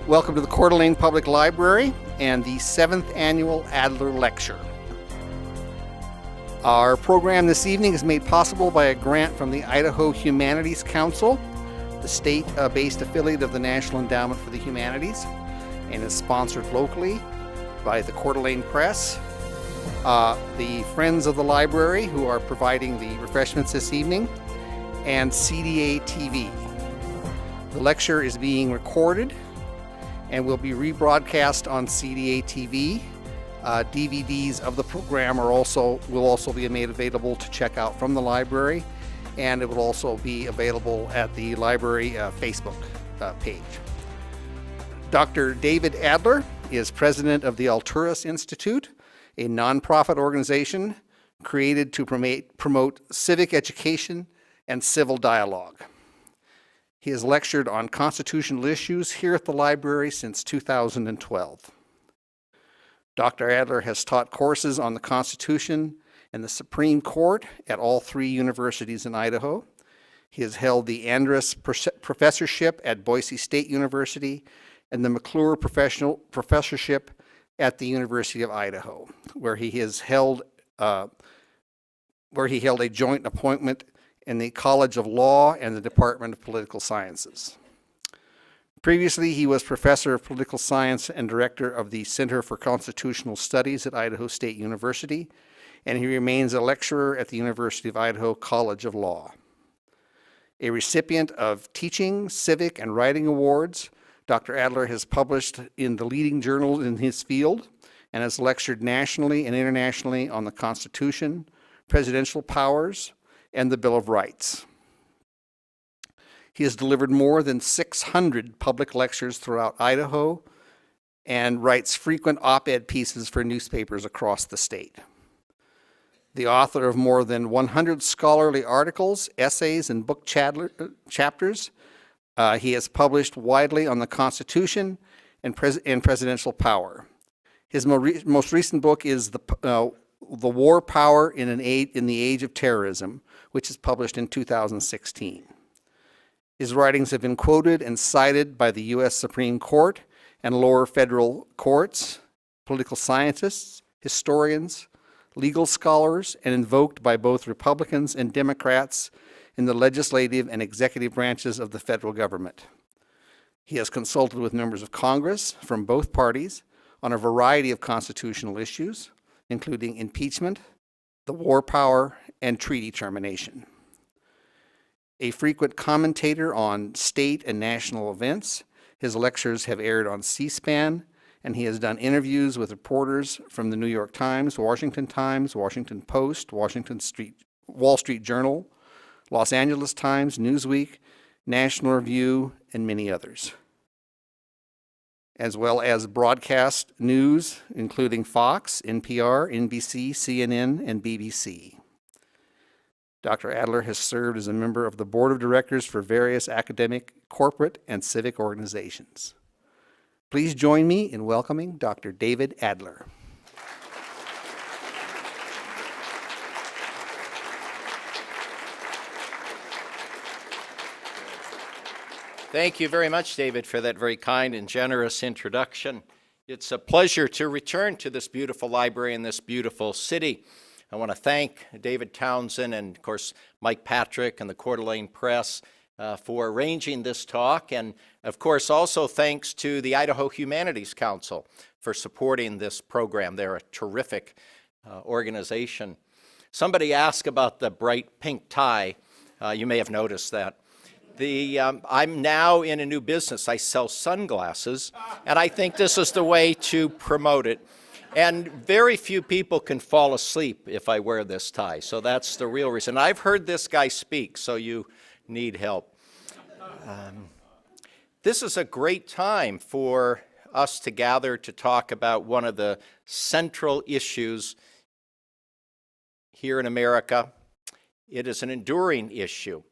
Welcome to the Coeur d'Alene Public Library and the 7th Annual Adler Lecture. Our program this evening is made possible by a grant from the Idaho Humanities Council, the state-based affiliate of the National Endowment for the Humanities, and is sponsored locally by the Coeur d'Alene Press, the Friends of the Library, who are providing the refreshments this evening, and CDA-TV. The lecture is being recorded and will be rebroadcast on CDA-TV. DVDs of the program will also be made available to check out from the library, and it will also be available at the library Facebook page. Dr. David Adler is president of the Alturas Institute, a nonprofit organization created to promote civic education and civil dialogue. He has lectured on constitutional issues here at the library since 2012. Dr. Adler has taught courses on the Constitution and the Supreme Court at all 3 universities in Idaho. He has held the Andrus Professorship at Boise State University and the McClure Professorship at the University of Idaho, where he held a joint appointment in the College of Law and the Department of Political Sciences. Previously, he was professor of political science and director of the Center for Constitutional Studies at Idaho State University, and he remains a lecturer at the University of Idaho College of Law. A recipient of teaching, civic, and writing awards, Dr. Adler has published in the leading journals in his field and has lectured nationally and internationally on the Constitution, presidential powers, and the Bill of Rights. He has delivered more than 600 public lectures throughout Idaho and writes frequent op-ed pieces for newspapers across the state. The author of more than 100 scholarly articles, essays, and book chapters, he has published widely on the Constitution and presidential power. His most recent book is The War Power in the Age of Terrorism, which is published in 2016. His writings have been quoted and cited by the U.S. Supreme Court and lower federal courts, political scientists, historians, legal scholars, and invoked by both Republicans and Democrats in the legislative and executive branches of the federal government. He has consulted with members of Congress from both parties on a variety of constitutional issues, including impeachment, the war power, and treaty termination. A frequent commentator on state and national events, his lectures have aired on C-SPAN, and he has done interviews with reporters from the New York Times, Washington Post, Wall Street Journal, Los Angeles Times, Newsweek, National Review, and many others, as well as broadcast news, including Fox, NPR, NBC, CNN, and BBC. Dr. Adler has served as a member of the board of directors for various academic, corporate, and civic organizations. Please join me in welcoming Dr. David Adler. Thank you very much, David, for that very kind and generous introduction. It's a pleasure to return to this beautiful library in this beautiful city. I want to thank David Townsend and, of course, Mike Patrick and the Coeur d'Alene Press for arranging this talk. And, of course, also thanks to the Idaho Humanities Council for supporting this program. They're a terrific organization. Somebody asked about the bright pink tie. You may have noticed that. I'm now in a new business. I sell sunglasses, and I think this is the way to promote it. And very few people can fall asleep if I wear this tie, so that's the real reason. I've heard this guy speak, so you need help. This is a great time for us to gather to talk about one of the central issues here in America. It is an enduring issue.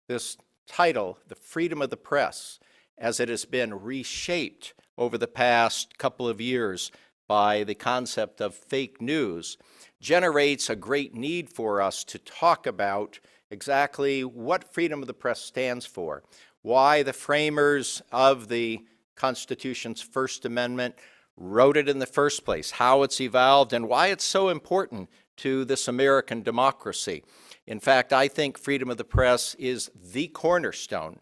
This title, The Freedom of the Press, as it has been reshaped over the past couple of years by the concept of fake news, generates a great need for us to talk about exactly what freedom of the press stands for, why the framers of the Constitution's First Amendment wrote it in the first place, how it's evolved, and why it's so important to this American democracy. In fact, I think freedom of the press is the cornerstone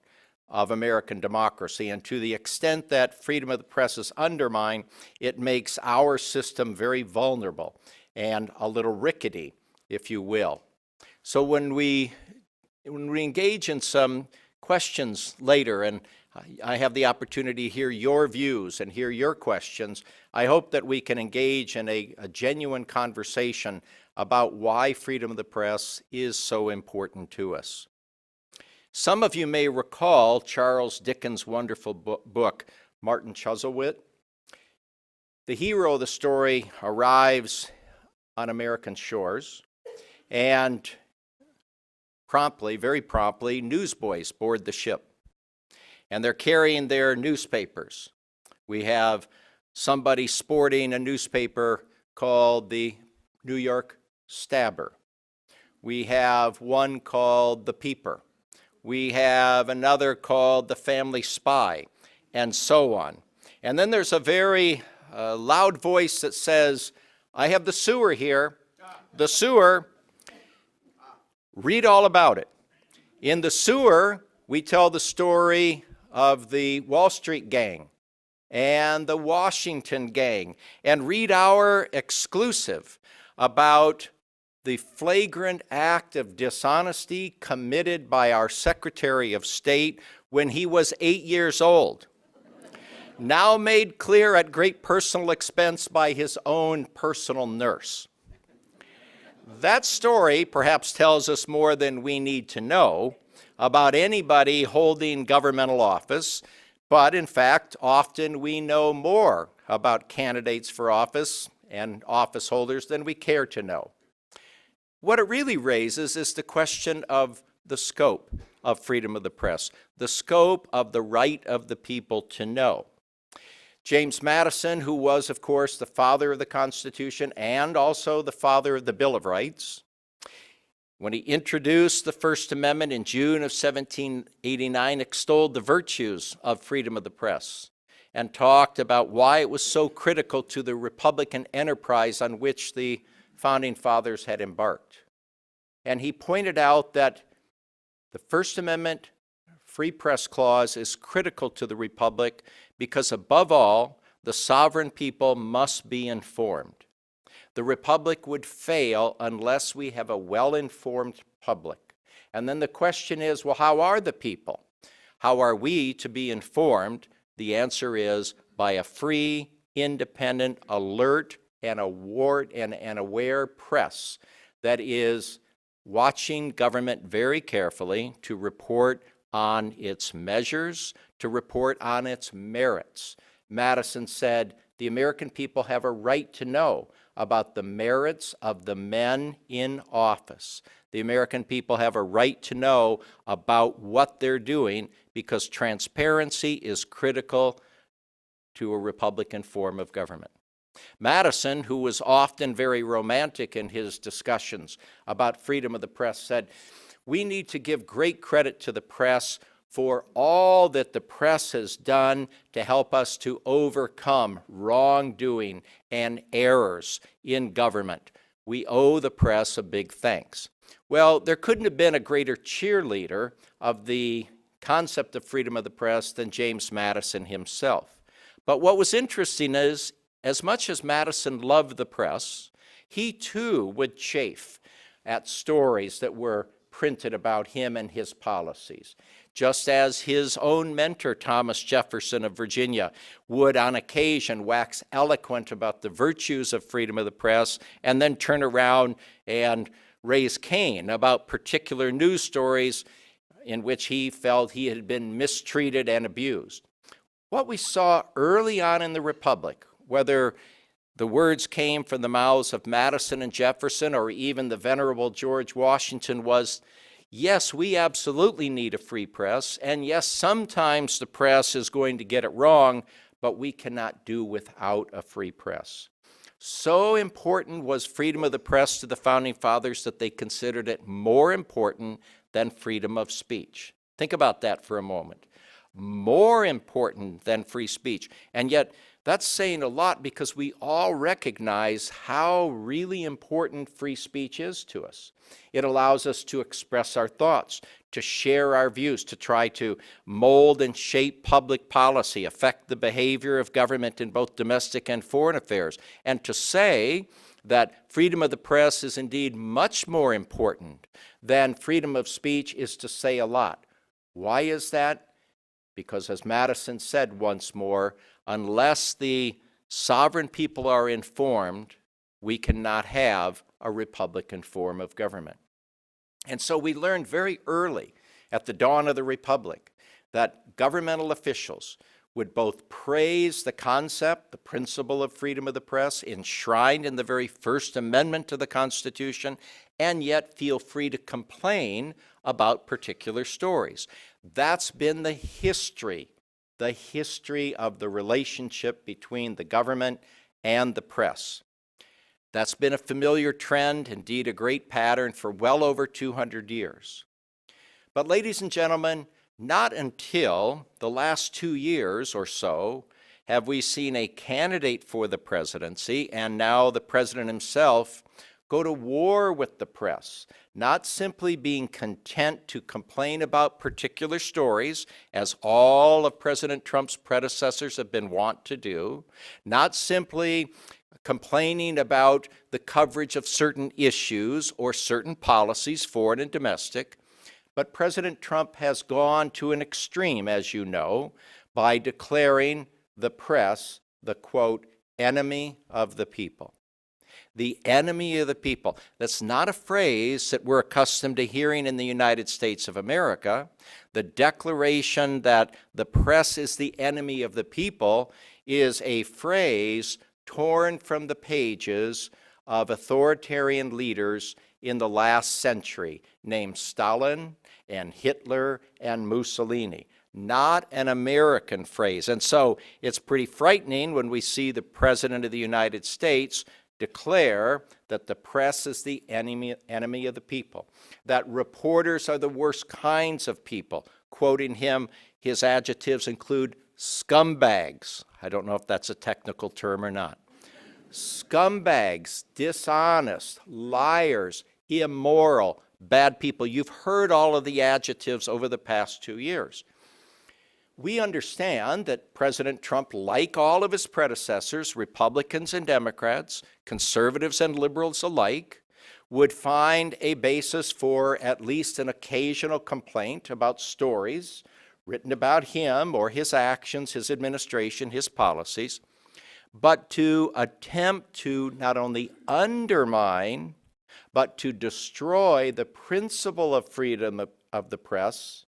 of American democracy, and to the extent that freedom of the press is undermined, it makes our system very vulnerable and a little rickety, if you will. So when we engage in some questions later, and I have the opportunity to hear your views and hear your questions, I hope that we can engage in a genuine conversation about why freedom of the press is so important to us. Some of you may recall Charles Dickens' wonderful book, Martin Chuzzlewit. The hero of the story arrives on American shores, and very promptly, newsboys board the ship. And they're carrying their newspapers. We have somebody sporting a newspaper called the New York Stabber. We have one called the Peeper. We have another called the Family Spy, and so on. And then there's a very loud voice that says, I have the sewer here. The sewer, read all about it. In the sewer, we tell the story of the Wall Street gang and the Washington gang, and read our exclusive about the flagrant act of dishonesty committed by our Secretary of State when he was 8 years old, now made clear at great personal expense by his own personal nurse. That story perhaps tells us more than we need to know about anybody holding governmental office, but in fact, often we know more about candidates for office and office holders than we care to know. What it really raises is the question of the scope of freedom of the press, the scope of the right of the people to know. James Madison, who was, of course, the father of the Constitution and also the father of the Bill of Rights, when he introduced the First Amendment in June of 1789, extolled the virtues of freedom of the press and talked about why it was so critical to the Republican enterprise on which the Founding Fathers had embarked. And he pointed out that the First Amendment Free Press Clause is critical to the Republic because, above all, the sovereign people must be informed. The Republic would fail unless we have a well-informed public. And then the question is, well, how are the people? How are we to be informed? The answer is by a free, independent, alert, and aware press that is watching government very carefully to report on its measures, to report on its merits. Madison said, the American people have a right to know about the merits of the men in office. The American people have a right to know about what they're doing because transparency is critical to a Republican form of government. Madison, who was often very romantic in his discussions about freedom of the press, said, we need to give great credit to the press for all that the press has done to help us to overcome wrongdoing and errors in government. We owe the press a big thanks. Well, there couldn't have been a greater cheerleader of the concept of freedom of the press than James Madison himself. But what was interesting is, as much as Madison loved the press, he too would chafe at stories that were printed about him and his policies, just as his own mentor, Thomas Jefferson of Virginia, would on occasion wax eloquent about the virtues of freedom of the press and then turn around and raise Cain about particular news stories in which he felt he had been mistreated and abused. What we saw early on in the Republic, whether the words came from the mouths of Madison and Jefferson or even the venerable George Washington, was, yes, we absolutely need a free press, and yes, sometimes the press is going to get it wrong, but we cannot do without a free press. So important was freedom of the press to the Founding Fathers that they considered it more important than freedom of speech. Think about that for a moment. more important than free speech. And yet, that's saying a lot because we all recognize how really important free speech is to us. It allows us to express our thoughts, to share our views, to try to mold and shape public policy, affect the behavior of government in both domestic and foreign affairs, and to say that freedom of the press is indeed much more important than freedom of speech is to say a lot. Why is that? Because as Madison said once more, unless the sovereign people are informed, we cannot have a republican form of government. And so we learned very early at the dawn of the Republic that governmental officials would both praise the concept, the principle of freedom of the press, enshrined in the very First Amendment to the Constitution, and yet feel free to complain about particular stories. That's been the history of the relationship between the government and the press. That's been a familiar trend, indeed a great pattern, for well over 200 years. But ladies and gentlemen, not until the last 2 years or so have we seen a candidate for the presidency, and now the president himself, go to war with the press, not simply being content to complain about particular stories, as all of President Trump's predecessors have been wont to do, not simply complaining about the coverage of certain issues or certain policies, foreign and domestic, but President Trump has gone to an extreme, as you know, by declaring the press the, quote, enemy of the people. The enemy of the people. That's not a phrase that we're accustomed to hearing in the United States of America. The declaration that the press is the enemy of the people is a phrase torn from the pages of authoritarian leaders in the last century, named Stalin and Hitler and Mussolini. Not an American phrase. And so it's pretty frightening when we see the President of the United States declare that the press is the enemy of the people, that reporters are the worst kinds of people. Quoting him, his adjectives include scumbags. I don't know if that's a technical term or not. Scumbags, dishonest, liars, immoral, bad people. You've heard all of the adjectives over the past 2 years. We understand that President Trump, like all of his predecessors, Republicans and Democrats, conservatives and liberals alike, would find a basis for at least an occasional complaint about stories written about him or his actions, his administration, his policies, but to attempt to not only undermine, but to destroy the principle of freedom of the press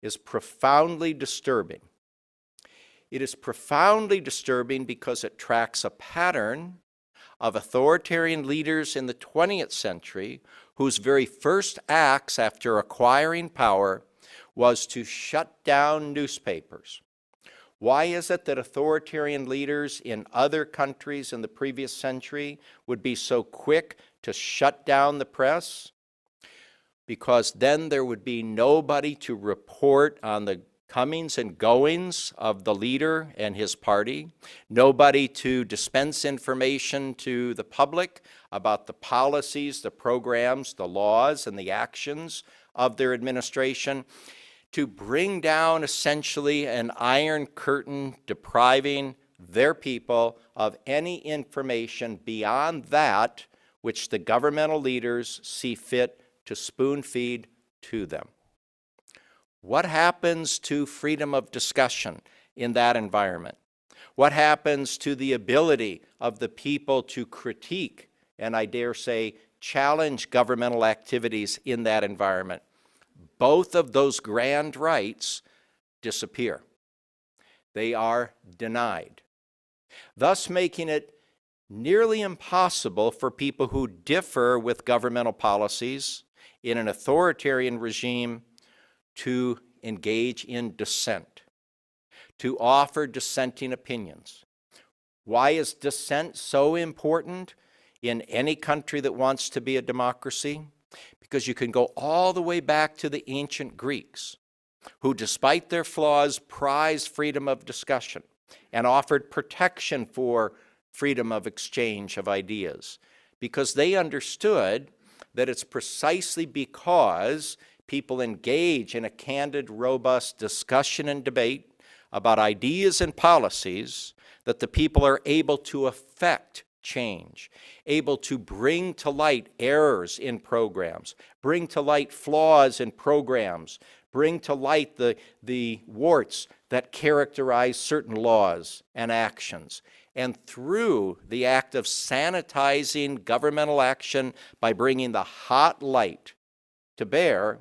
is profoundly disturbing. It is profoundly disturbing because it tracks a pattern of authoritarian leaders in the 20th century whose very first acts after acquiring power was to shut down newspapers. Why is it that authoritarian leaders in other countries in the previous century would be so quick to shut down the press? Because then there would be nobody to report on the comings and goings of the leader and his party, nobody to dispense information to the public about the policies, the programs, the laws, and the actions of their administration, to bring down essentially an iron curtain depriving their people of any information beyond that which the governmental leaders see fit to spoon feed to them. What happens to freedom of discussion in that environment? What happens to the ability of the people to critique and, I dare say, challenge governmental activities in that environment? Both of those grand rights disappear. They are denied, thus making it nearly impossible for people who differ with governmental policies in an authoritarian regime to engage in dissent, to offer dissenting opinions. Why is dissent so important in any country that wants to be a democracy? Because you can go all the way back to the ancient Greeks. who, despite their flaws, prized freedom of discussion and offered protection for freedom of exchange of ideas, because they understood that it's precisely because people engage in a candid, robust discussion and debate about ideas and policies that the people are able to affect change, able to bring to light errors in programs, bring to light flaws in programs, bring to light the warts that characterize certain laws and actions. And through the act of sanitizing governmental action by bringing the hot light to bear,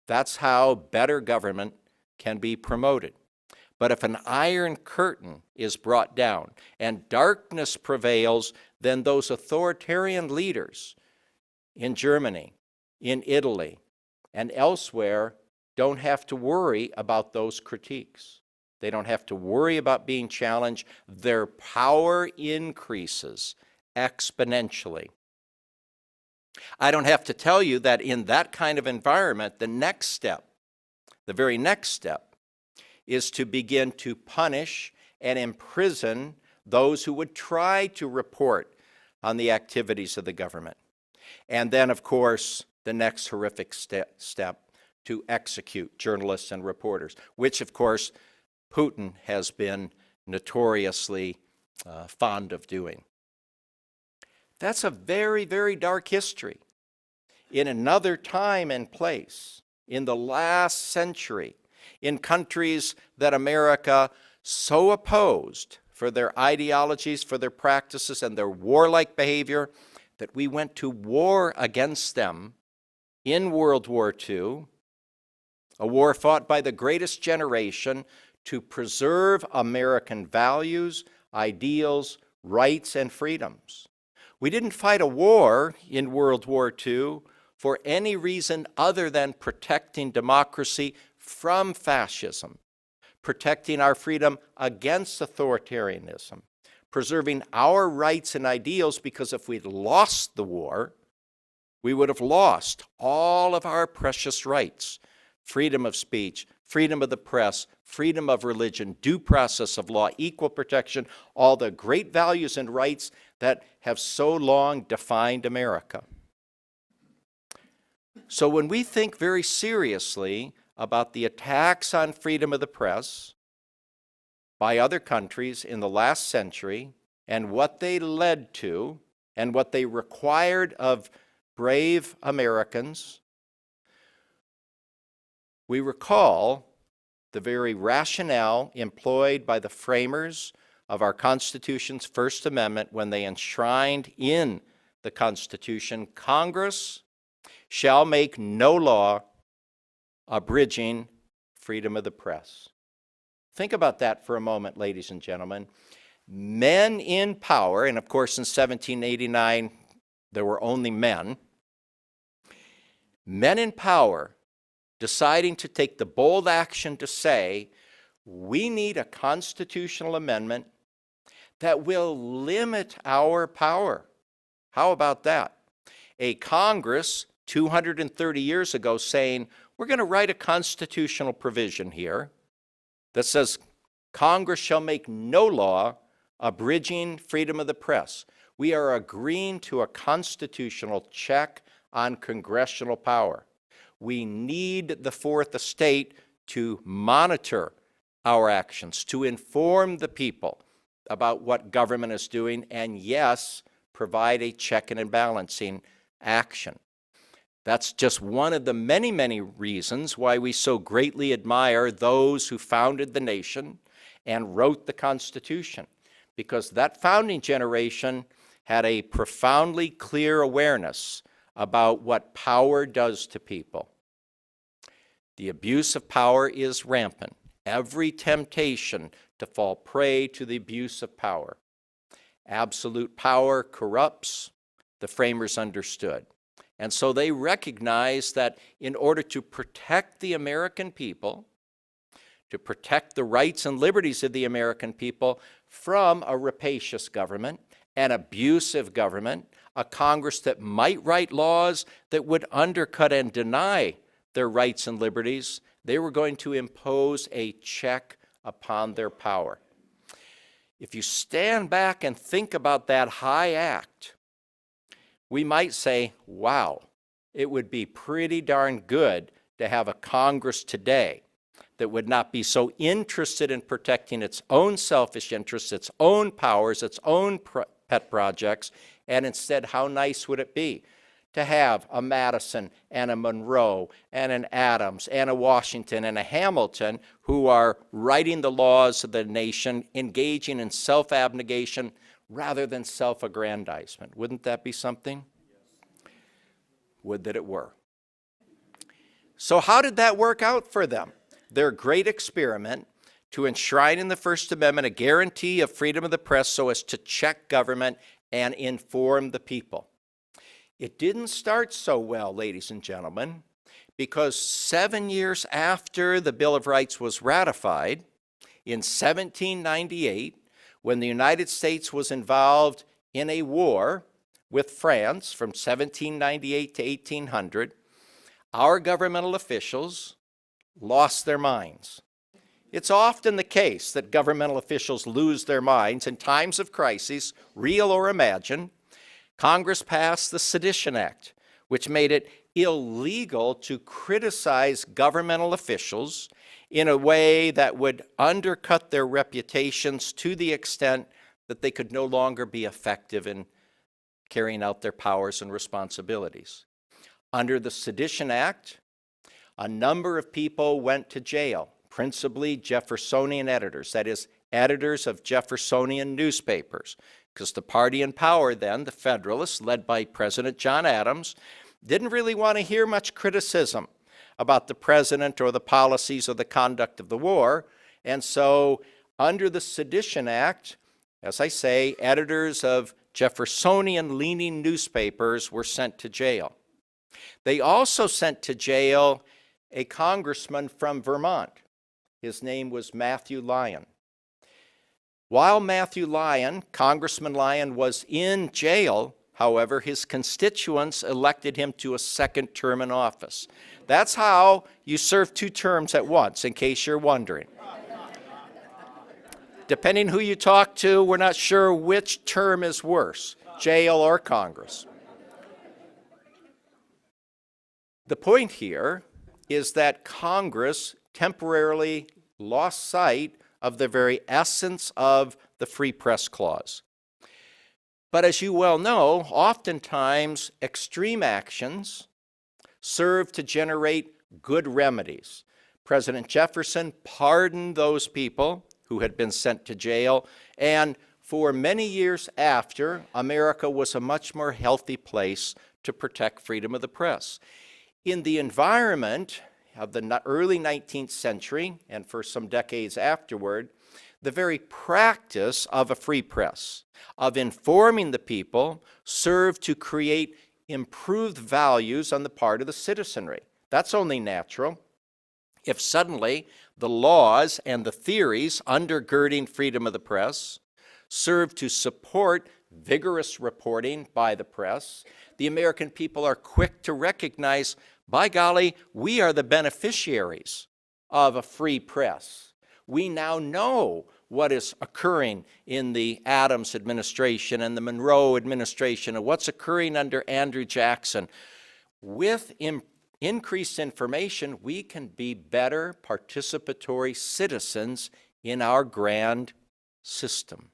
that's how better government can be promoted. But if an iron curtain is brought down and darkness prevails, then those authoritarian leaders in Germany, in Italy, and elsewhere don't have to worry about those critiques. They don't have to worry about being challenged. Their power increases exponentially. I don't have to tell you that in that kind of environment, the next step, the very next step, is to begin to punish and imprison those who would try to report on the activities of the government. And then, of course, the next horrific step, to execute journalists and reporters, which, of course, Putin has been notoriously fond of doing. That's a very, very dark history. In another time and place, in the last century, in countries that America so opposed for their ideologies, for their practices, and their warlike behavior, that we went to war against them in World War II, a war fought by the greatest generation to preserve American values, ideals, rights, and freedoms. We didn't fight a war in World War II for any reason other than protecting democracy from fascism, protecting our freedom against authoritarianism, preserving our rights and ideals, because if we'd lost the war, we would have lost all of our precious rights: freedom of speech, freedom of the press, freedom of religion, due process of law, equal protection, all the great values and rights that have so long defined America. So when we think very seriously about the attacks on freedom of the press by other countries in the last century and what they led to and what they required of brave Americans, we recall the very rationale employed by the framers of our Constitution's First Amendment when they enshrined in the Constitution, Congress shall make no law abridging freedom of the press. Think about that for a moment, ladies and gentlemen. Men in power, and of course in 1789 there were only men in power deciding to take the bold action to say, we need a constitutional amendment that will limit our power. How about that? A Congress 230 years ago saying, we're going to write a constitutional provision here that says Congress shall make no law abridging freedom of the press. We are agreeing to a constitutional check on congressional power. We need the Fourth Estate to monitor our actions, to inform the people about what government is doing, and yes, provide a checking and balancing action. That's just one of the many, many reasons why we so greatly admire those who founded the nation and wrote the Constitution, because that founding generation had a profoundly clear awareness about what power does to people. The abuse of power is rampant. Every temptation to fall prey to the abuse of power. Absolute power corrupts, the framers understood. And so they recognized that in order to protect the American people, to protect the rights and liberties of the American people from a rapacious government, an abusive government, a Congress that might write laws that would undercut and deny their rights and liberties, They were going to impose a check upon their power. If you stand back and think about that high act, we might say, wow, it would be pretty darn good to have a Congress today that would not be so interested in protecting its own selfish interests, its own powers, its own pet projects, and instead, how nice would it be to have a Madison and a Monroe and an Adams and a Washington and a Hamilton who are writing the laws of the nation, engaging in self-abnegation rather than self-aggrandizement. Wouldn't that be something? Yes. Would that it were. So how did that work out for them? Their great experiment to enshrine in the First Amendment a guarantee of freedom of the press so as to check government and inform the people. It didn't start so well, ladies and gentlemen, because 7 years after the Bill of Rights was ratified, in 1798, when the United States was involved in a war with France from 1798 to 1800, our governmental officials lost their minds. It's often the case that governmental officials lose their minds in times of crisis, real or imagined. Congress passed the Sedition Act, which made it illegal to criticize governmental officials in a way that would undercut their reputations to the extent that they could no longer be effective in carrying out their powers and responsibilities. Under the Sedition Act, a number of people went to jail, principally Jeffersonian editors, that is, editors of Jeffersonian newspapers, because the party in power then, the Federalists, led by President John Adams, didn't really want to hear much criticism about the president or the policies or the conduct of the war. And so under the Sedition Act, as I say, editors of Jeffersonian-leaning newspapers were sent to jail. They also sent to jail a congressman from Vermont. His name was Matthew Lyon. While Matthew Lyon, Congressman Lyon, was in jail, however, his constituents elected him to a second term in office. That's how you serve 2 terms at once, in case you're wondering. Depending who you talk to, we're not sure which term is worse, jail or Congress. The point here is that Congress temporarily lost sight of the very essence of the Free Press Clause. But as you well know, oftentimes extreme actions serve to generate good remedies. President Jefferson pardoned those people who had been sent to jail, and for many years after, America was a much more healthy place to protect freedom of the press. In the environment of the early 19th century, and for some decades afterward, the very practice of a free press, of informing the people, served to create improved values on the part of the citizenry. That's only natural. If suddenly the laws and the theories undergirding freedom of the press serve to support vigorous reporting by the press, the American people are quick to recognize, by golly, we are the beneficiaries of a free press. We now know what is occurring in the Adams administration and the Monroe administration and what's occurring under Andrew Jackson. With increased information, we can be better participatory citizens in our grand system.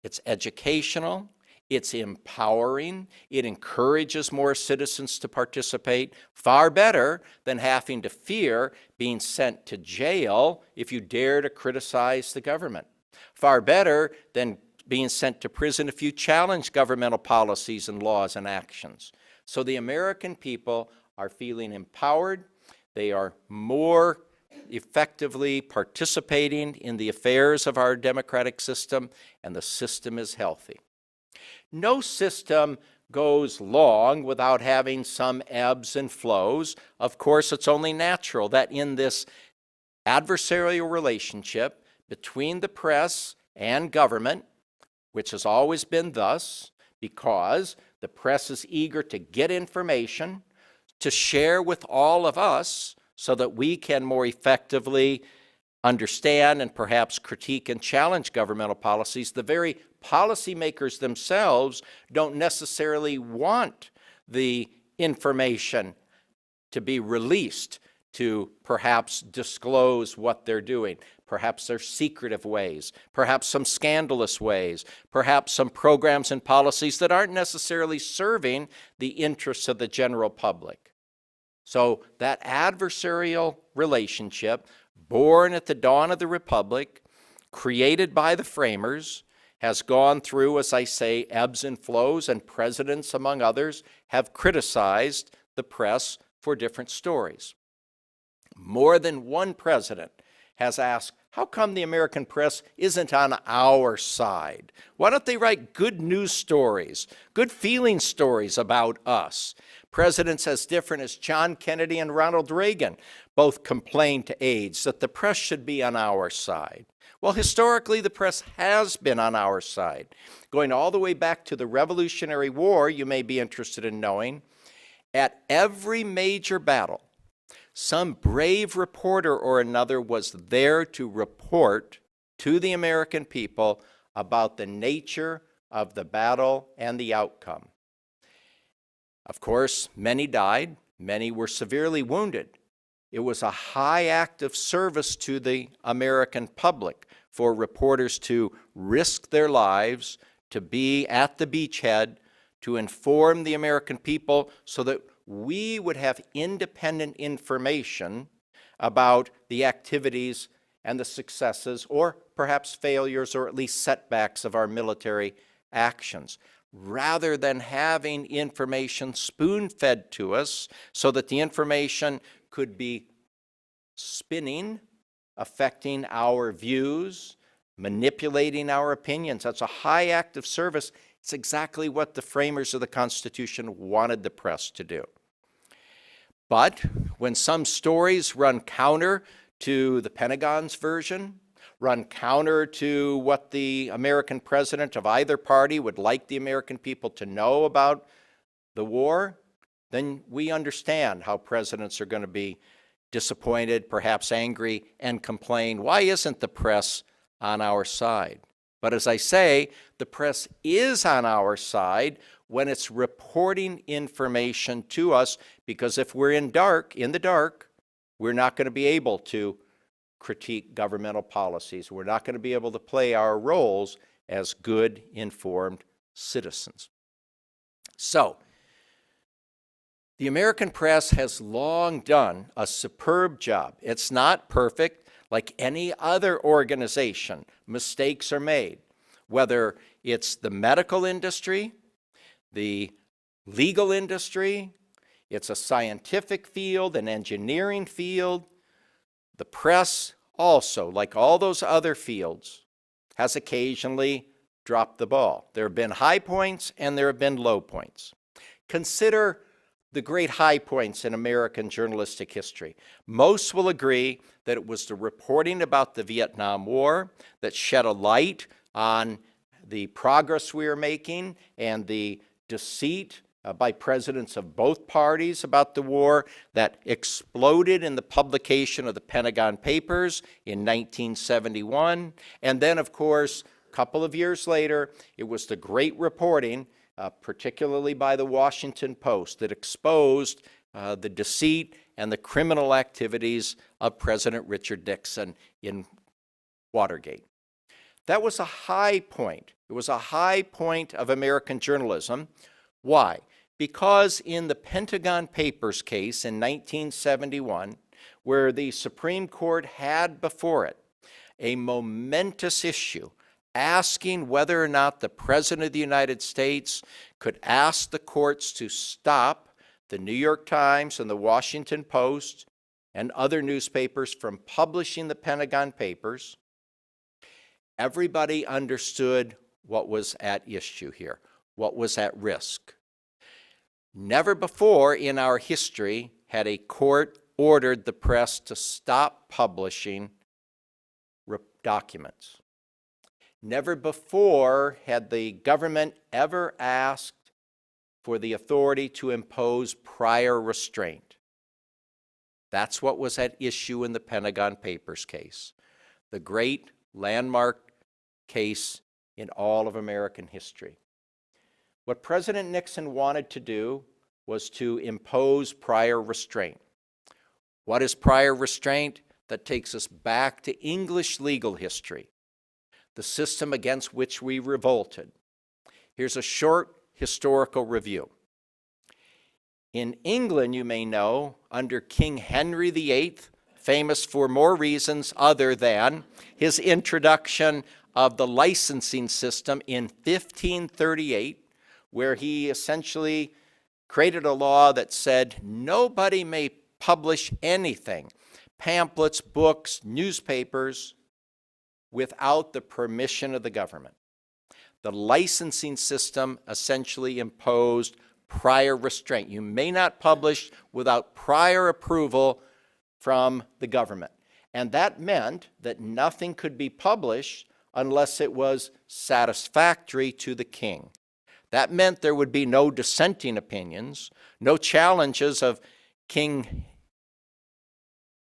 It's educational, it's empowering, it encourages more citizens to participate, far better than having to fear being sent to jail if you dare to criticize the government. Far better than being sent to prison if you challenge governmental policies and laws and actions. So the American people are feeling empowered, they are more effectively participating in the affairs of our democratic system, and the system is healthy. No system goes long without having some ebbs and flows. Of course, it's only natural that in this adversarial relationship between the press and government, which has always been thus, because the press is eager to get information, to share with all of us so that we can more effectively understand and perhaps critique and challenge governmental policies. The very policymakers themselves don't necessarily want the information to be released to perhaps disclose what they're doing. Perhaps there's secretive ways, perhaps some scandalous ways, perhaps some programs and policies that aren't necessarily serving the interests of the general public. So that adversarial relationship, born at the dawn of the Republic, created by the framers, has gone through, as I say, ebbs and flows, and presidents, among others, have criticized the press for different stories. More than one president has asked, how come the American press isn't on our side? Why don't they write good news stories, good feeling stories about us? Presidents as different as John Kennedy and Ronald Reagan both complained to aides that the press should be on our side. Well, historically, the press has been on our side. Going all the way back to the Revolutionary War, you may be interested in knowing, at every major battle, some brave reporter or another was there to report to the American people about the nature of the battle and the outcome. Of course, many died, many were severely wounded. It was a high act of service to the American public for reporters to risk their lives, to be at the beachhead, to inform the American people so that we would have independent information about the activities and the successes, or perhaps failures, or at least setbacks of our military actions, rather than having information spoon-fed to us so that the information could be spinning, affecting our views, manipulating our opinions. That's a high act of service. It's exactly what the framers of the Constitution wanted the press to do. But when some stories run counter to the Pentagon's version, run counter to what the American president of either party would like the American people to know about the war, then we understand how presidents are going to be disappointed, perhaps angry, and complain, why isn't the press on our side? But as I say, the press is on our side when it's reporting information to us, because if we're in the dark, we're not going to be able to critique governmental policies. We're not going to be able to play our roles as good, informed citizens. So, the American press has long done a superb job. It's not perfect. Like any other organization, mistakes are made, whether it's the medical industry, the legal industry, it's a scientific field, an engineering field. The press also, like all those other fields, has occasionally dropped the ball. There have been high points and there have been low points. Consider the great high points in American journalistic history. Most will agree that it was the reporting about the Vietnam War that shed a light on the progress we were making and the deceit by presidents of both parties about the war that exploded in the publication of the Pentagon Papers in 1971. And then, of course, a couple of years later, it was the great reporting, particularly by the Washington Post, that exposed the deceit and the criminal activities of President Richard Nixon in Watergate. That was a high point. It was a high point of American journalism. Why? Because in the Pentagon Papers case in 1971, where the Supreme Court had before it a momentous issue asking whether or not the President of the United States could ask the courts to stop the New York Times and the Washington Post and other newspapers from publishing the Pentagon Papers, everybody understood what was at issue here, what was at risk. Never before in our history had a court ordered the press to stop publishing documents. Never before had the government ever asked for the authority to impose prior restraint. That's what was at issue in the Pentagon Papers case, the great landmark case in all of American history. What President Nixon wanted to do was to impose prior restraint. What is prior restraint? That takes us back to English legal history, the system against which we revolted. Here's a short historical review. In England, you may know, under King Henry VIII, famous for more reasons other than his introduction of the licensing system in 1538, where he essentially created a law that said nobody may publish anything, pamphlets, books, newspapers, without the permission of the government. The licensing system essentially imposed prior restraint. You may not publish without prior approval from the government. And that meant that nothing could be published unless it was satisfactory to the king. That meant there would be no dissenting opinions, no challenges of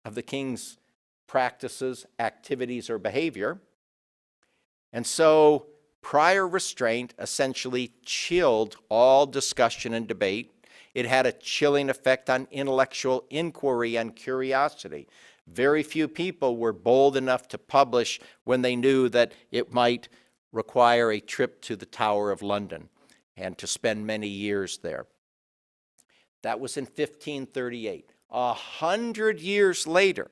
the king's practices, activities, or behavior. And so prior restraint essentially chilled all discussion and debate. It had a chilling effect on intellectual inquiry and curiosity. Very few people were bold enough to publish when they knew that it might require a trip to the Tower of London and to spend many years there. That was in 1538. 100 years later,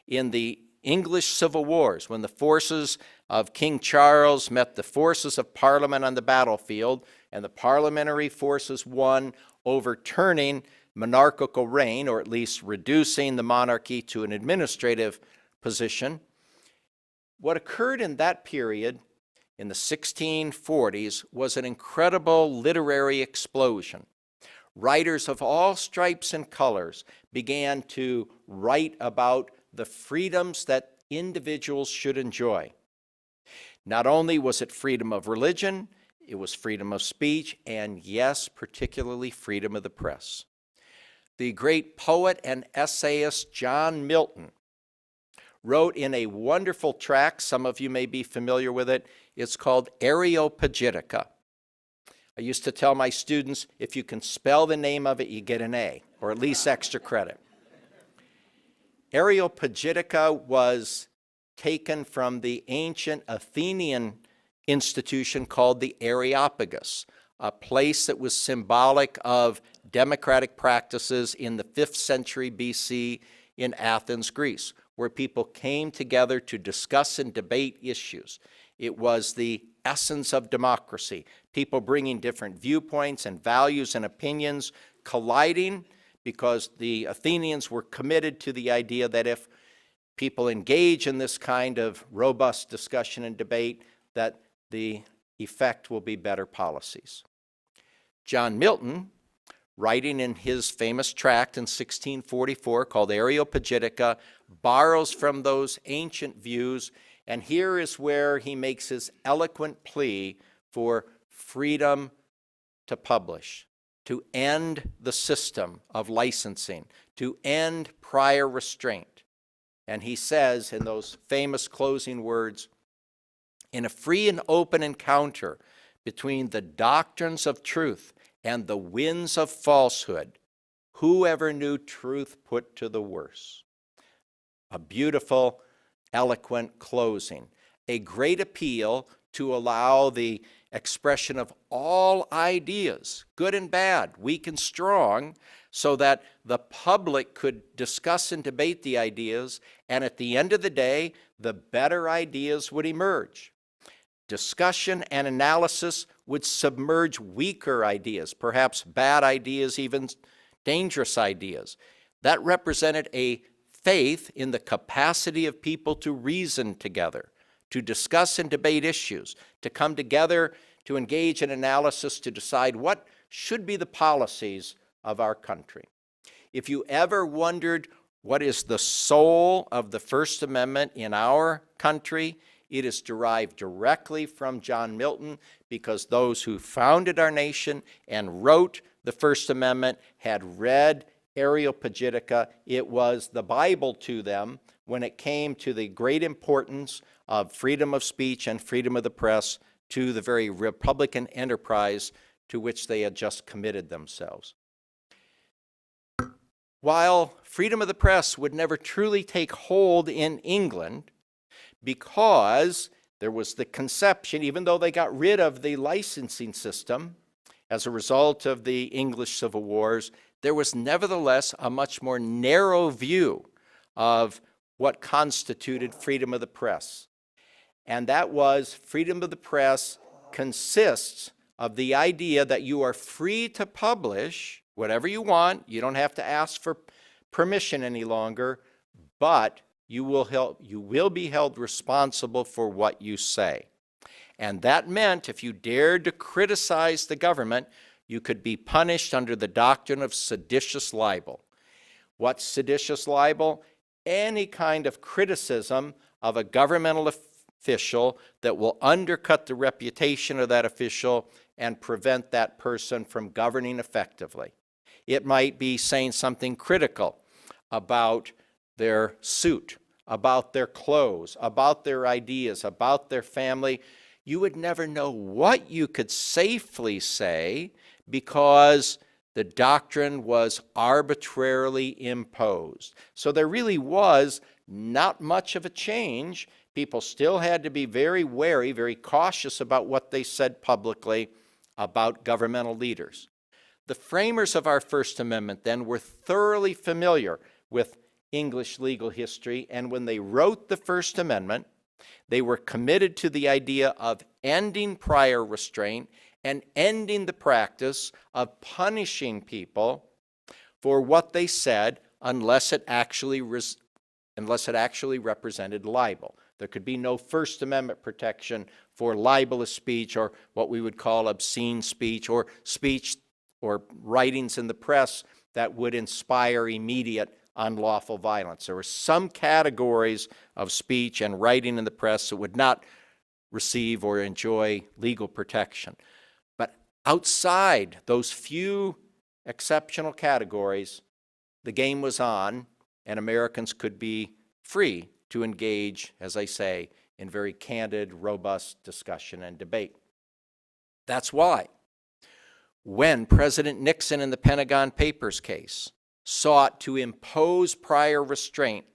in the English Civil Wars, when the forces of King Charles met the forces of Parliament on the battlefield, and the parliamentary forces won, overturning monarchical reign, or at least reducing the monarchy to an administrative position. What occurred in that period, in the 1640s, was an incredible literary explosion. Writers of all stripes and colors began to write about the freedoms that individuals should enjoy. Not only was it freedom of religion, it was freedom of speech, and yes, particularly freedom of the press. The great poet and essayist John Milton wrote in a wonderful tract, some of you may be familiar with it, it's called Areopagitica. I used to tell my students, if you can spell the name of it, you get an A, or at least extra credit. Areopagitica was taken from the ancient Athenian institution called the Areopagus, a place that was symbolic of democratic practices in the 5th century BC in Athens, Greece, where people came together to discuss and debate issues. It was the essence of democracy, people bringing different viewpoints and values and opinions colliding, because the Athenians were committed to the idea that if people engage in this kind of robust discussion and debate, that the effect will be better policies. John Milton, writing in his famous tract in 1644 called Areopagitica, borrows from those ancient views, and here is where he makes his eloquent plea for freedom to publish, to end the system of licensing, to end prior restraint. And he says in those famous closing words, "In a free and open encounter between the doctrines of truth and the winds of falsehood, whoever knew truth put to the worse?" A beautiful, eloquent closing. A great appeal to allow the expression of all ideas, good and bad, weak and strong, so that the public could discuss and debate the ideas, and at the end of the day, the better ideas would emerge. Discussion and analysis would submerge weaker ideas, perhaps bad ideas, even dangerous ideas. That represented a faith in the capacity of people to reason together, to discuss and debate issues, to come together, to engage in analysis, to decide what should be the policies of our country. If you ever wondered what is the soul of the First Amendment in our country, it is derived directly from John Milton, because those who founded our nation and wrote the First Amendment had read Areopagitica. It was the Bible to them when it came to the great importance of freedom of speech and freedom of the press to the very Republican enterprise to which they had just committed themselves. While freedom of the press would never truly take hold in England, because there was the conception, even though they got rid of the licensing system as a result of the English Civil Wars, there was nevertheless a much more narrow view of what constituted freedom of the press. And that was freedom of the press consists of the idea that you are free to publish whatever you want. You don't have to ask for permission any longer, but you will be held responsible for what you say. And that meant if you dared to criticize the government, you could be punished under the doctrine of seditious libel. What's seditious libel? Any kind of criticism of a governmental official that will undercut the reputation of that official and prevent that person from governing effectively. It might be saying something critical about their suit, about their clothes, about their ideas, about their family. You would never know what you could safely say because the doctrine was arbitrarily imposed. So there really was not much of a change. People still had to be very wary, very cautious about what they said publicly about governmental leaders. The framers of our First Amendment then were thoroughly familiar with English legal history, and when they wrote the First Amendment, they were committed to the idea of ending prior restraint and ending the practice of punishing people for what they said unless it actually represented libel. There could be no First Amendment protection for libelous speech or what we would call obscene speech or writings in the press that would inspire immediate unlawful violence. There were some categories of speech and writing in the press that would not receive or enjoy legal protection. But outside those few exceptional categories, the game was on, and Americans could be free to engage, as I say, in very candid, robust discussion and debate. That's why when President Nixon in the Pentagon Papers case sought to impose prior restraint,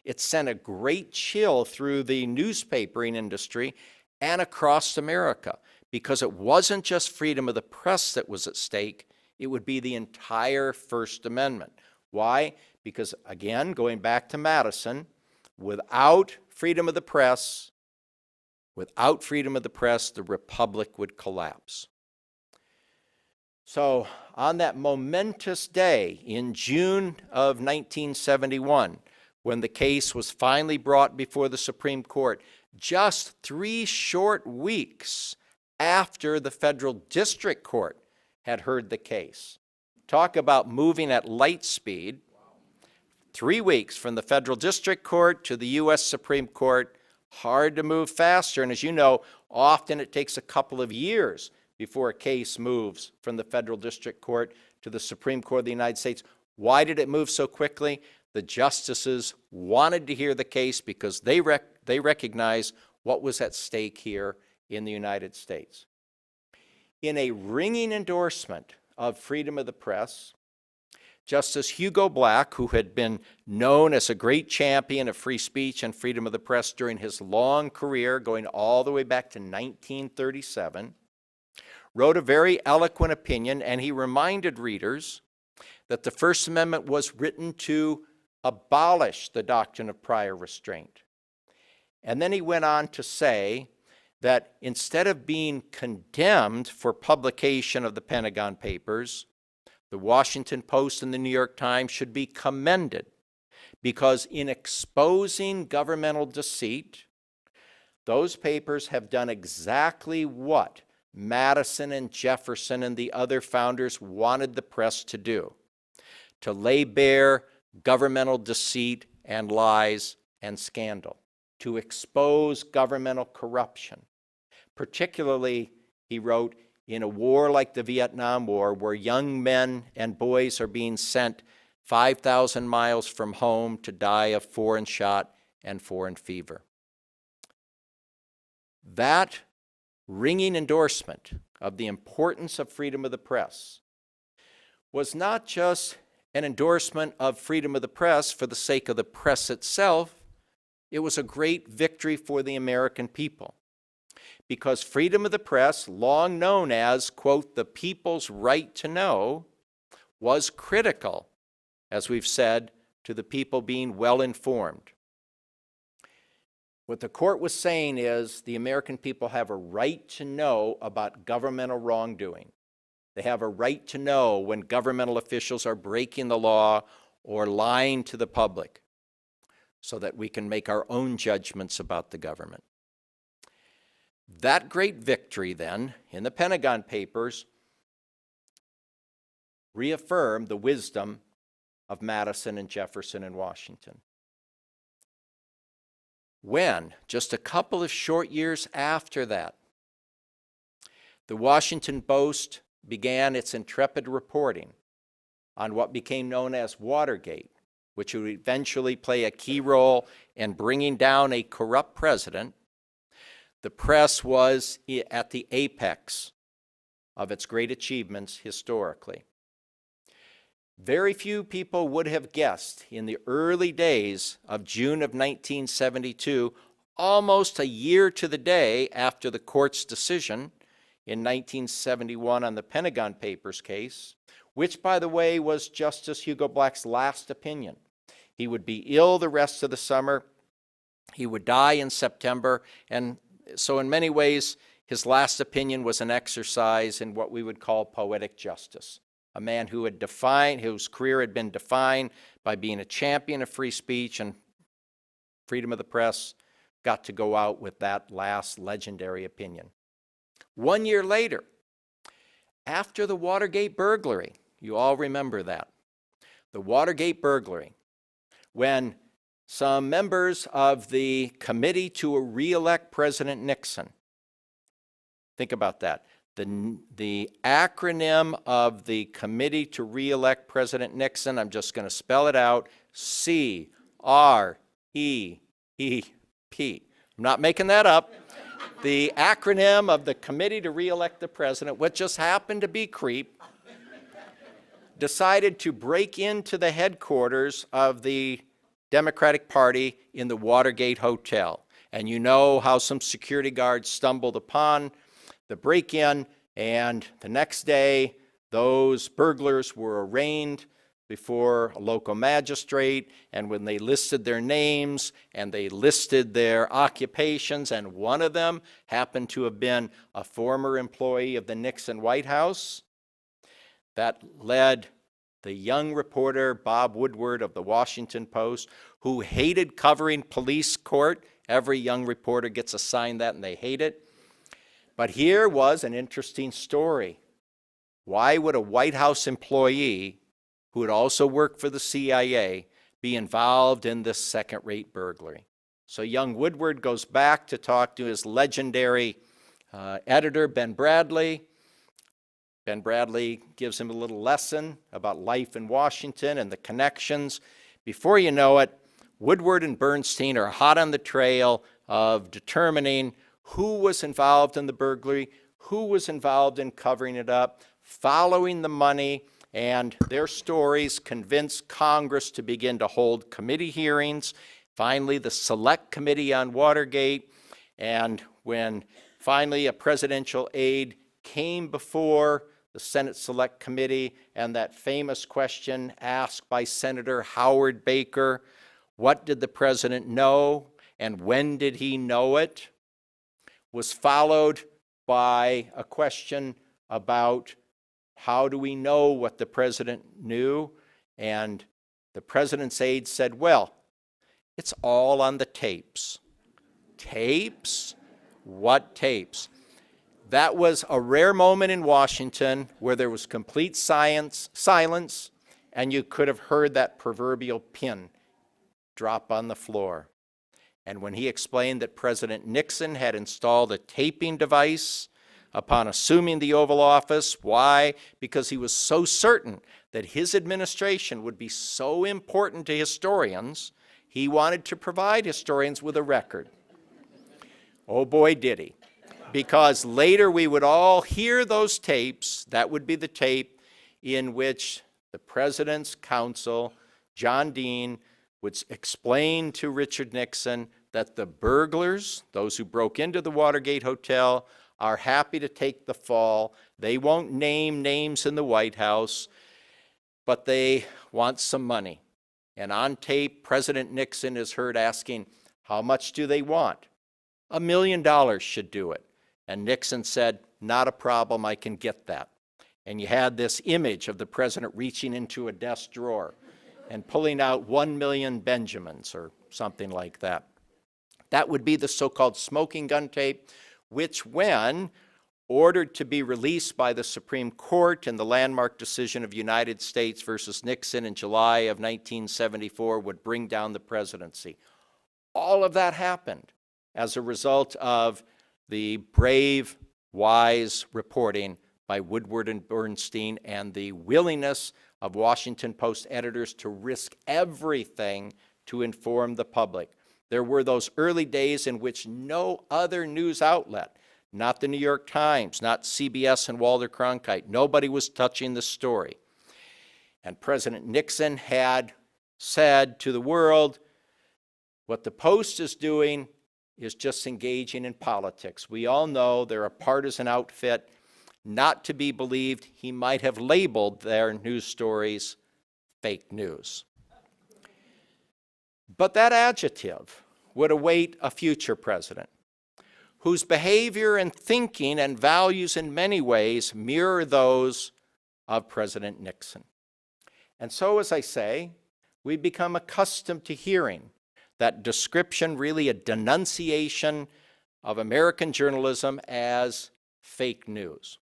it sent a great chill through the newspapering industry and across America, because it wasn't just freedom of the press that was at stake, it would be the entire First Amendment. Why? Because, again, going back to Madison, without freedom of the press, the republic would collapse. So on that momentous day in June of 1971, when the case was finally brought before the Supreme Court, just 3 short weeks after the federal district court had heard the case. Talk about moving at light speed. 3 weeks from the federal district court to the U.S. Supreme Court, hard to move faster. And as you know, often it takes a couple of years before a case moves from the federal district court to the Supreme Court of the United States. Why did it move so quickly? The justices wanted to hear the case because they recognize what was at stake here in the United States. In a ringing endorsement of freedom of the press, Justice Hugo Black, who had been known as a great champion of free speech and freedom of the press during his long career, going all the way back to 1937, wrote a very eloquent opinion, and he reminded readers that the First Amendment was written to abolish the doctrine of prior restraint. And then he went on to say that instead of being condemned for publication of the Pentagon Papers, the Washington Post and the New York Times should be commended, because in exposing governmental deceit, those papers have done exactly what Madison and Jefferson and the other founders wanted the press to do: to lay bare governmental deceit and lies and scandal, to expose governmental corruption. Particularly, he wrote, in a war like the Vietnam War, where young men and boys are being sent 5,000 miles from home to die of foreign shot and foreign fever. That ringing endorsement of the importance of freedom of the press was not just an endorsement of freedom of the press for the sake of the press itself. It was a great victory for the American people, because freedom of the press, long known as, quote, the people's right to know, was critical, as we've said, to the people being well informed. What the court was saying is the American people have a right to know about governmental wrongdoing. They have a right to know when governmental officials are breaking the law or lying to the public, so that we can make our own judgments about the government. That great victory then, in the Pentagon Papers, reaffirmed the wisdom of Madison and Jefferson and Washington. When, just a couple of short years after that, the Washington Post began its intrepid reporting on what became known as Watergate, which would eventually play a key role in bringing down a corrupt president, the press was at the apex of its great achievements historically. Very few people would have guessed in the early days of June of 1972, almost a year to the day after the court's decision in 1971 on the Pentagon Papers case, which, by the way, was Justice Hugo Black's last opinion. He would be ill the rest of the summer. He would die in September. And so in many ways, his last opinion was an exercise in what we would call poetic justice. A man who had whose career had been defined by being a champion of free speech and freedom of the press, got to go out with that last legendary opinion. 1 year later, after the Watergate burglary, you all remember that, the Watergate burglary, when some members of the committee to re-elect President Nixon, think about that, the acronym of the committee to re-elect President Nixon, I'm just going to spell it out, CREEP. I'm not making that up. The acronym of the committee to re-elect the president, which just happened to be CREEP, decided to break into the headquarters of the Democratic Party in the Watergate Hotel. And you know how some security guards stumbled upon the break-in, and the next day those burglars were arraigned before a local magistrate, and when they listed their names and they listed their occupations, and one of them happened to have been a former employee of the Nixon White House, that led the young reporter Bob Woodward of the Washington Post, who hated covering police court. Every young reporter gets assigned that and they hate it. But here was an interesting story. Why would a White House employee who had also worked for the CIA be involved in this second-rate burglary? So young Woodward goes back to talk to his legendary editor, Ben Bradley. Ben Bradley gives him a little lesson about life in Washington and the connections. Before you know it, Woodward and Bernstein are hot on the trail of determining who was involved in the burglary, who was involved in covering it up, following the money, and their stories convinced Congress to begin to hold committee hearings. Finally, the Select Committee on Watergate, and when finally a presidential aide came before the Senate Select Committee, and that famous question asked by Senator Howard Baker, what did the president know and when did he know it, was followed by a question about how do we know what the president knew? And the president's aide said, well, it's all on the tapes. Tapes? What tapes? That was a rare moment in Washington where there was complete silence, and you could have heard that proverbial pin drop on the floor. And when he explained that President Nixon had installed a taping device upon assuming the Oval Office. Why? Because he was so certain that his administration would be so important to historians, he wanted to provide historians with a record. Oh boy, did he. Because later we would all hear those tapes. That would be the tape in which the President's counsel, John Dean, would explain to Richard Nixon that the burglars, those who broke into the Watergate Hotel, are happy to take the fall. They won't name names in the White House, but they want some money. And on tape, President Nixon is heard asking, how much do they want? $1 million should do it. And Nixon said, not a problem, I can get that. And you had this image of the president reaching into a desk drawer and pulling out 1 million Benjamins or something like that. That would be the so-called smoking gun tape, which when ordered to be released by the Supreme Court in the landmark decision of United States versus Nixon in July of 1974, would bring down the presidency. All of that happened as a result of the brave, wise reporting by Woodward and Bernstein and the willingness of Washington Post editors to risk everything to inform the public. There were those early days in which no other news outlet, not the New York Times, not CBS and Walter Cronkite, nobody was touching the story. And President Nixon had said to the world, what the Post is doing is just engaging in politics. We all know they're a partisan outfit, not to be believed. He might have labeled their news stories fake news. But that adjective would await a future president whose behavior and thinking and values in many ways mirror those of President Nixon. And so, as I say, we become accustomed to hearing that description, really a denunciation of American journalism as fake news.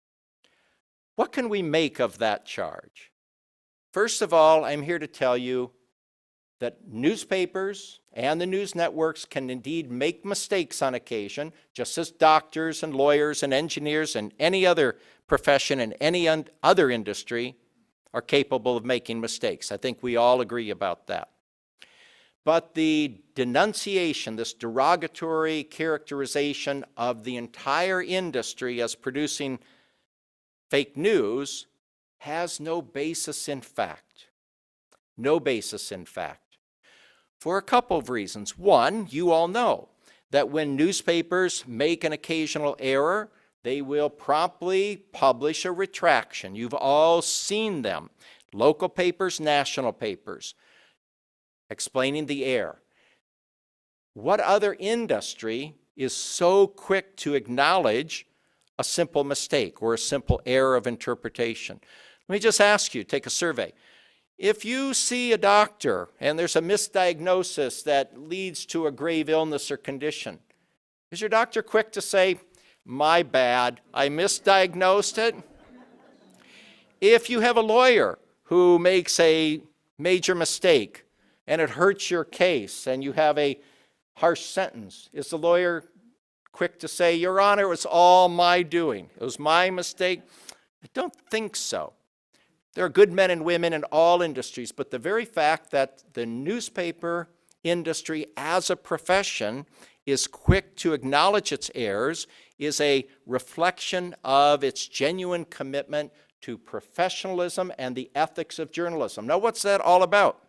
What can we make of that charge? First of all, I'm here to tell you that newspapers and the news networks can indeed make mistakes on occasion, just as doctors and lawyers and engineers and any other profession and any other industry are capable of making mistakes. I think we all agree about that. But the denunciation, this derogatory characterization of the entire industry as producing fake news, has no basis in fact. No basis in fact. For a couple of reasons. One, you all know that when newspapers make an occasional error, they will promptly publish a retraction. You've all seen them. Local papers, national papers, explaining the error. What other industry is so quick to acknowledge a simple mistake or a simple error of interpretation? Let me just ask you, take a survey. If you see a doctor and there's a misdiagnosis that leads to a grave illness or condition, is your doctor quick to say, my bad, I misdiagnosed it? If you have a lawyer who makes a major mistake and it hurts your case and you have a harsh sentence, is the lawyer quick to say, Your Honor, it was all my doing, it was my mistake? I don't think so. There are good men and women in all industries, but the very fact that the newspaper industry as a profession is quick to acknowledge its errors is a reflection of its genuine commitment to professionalism and the ethics of journalism. Now, what's that all about?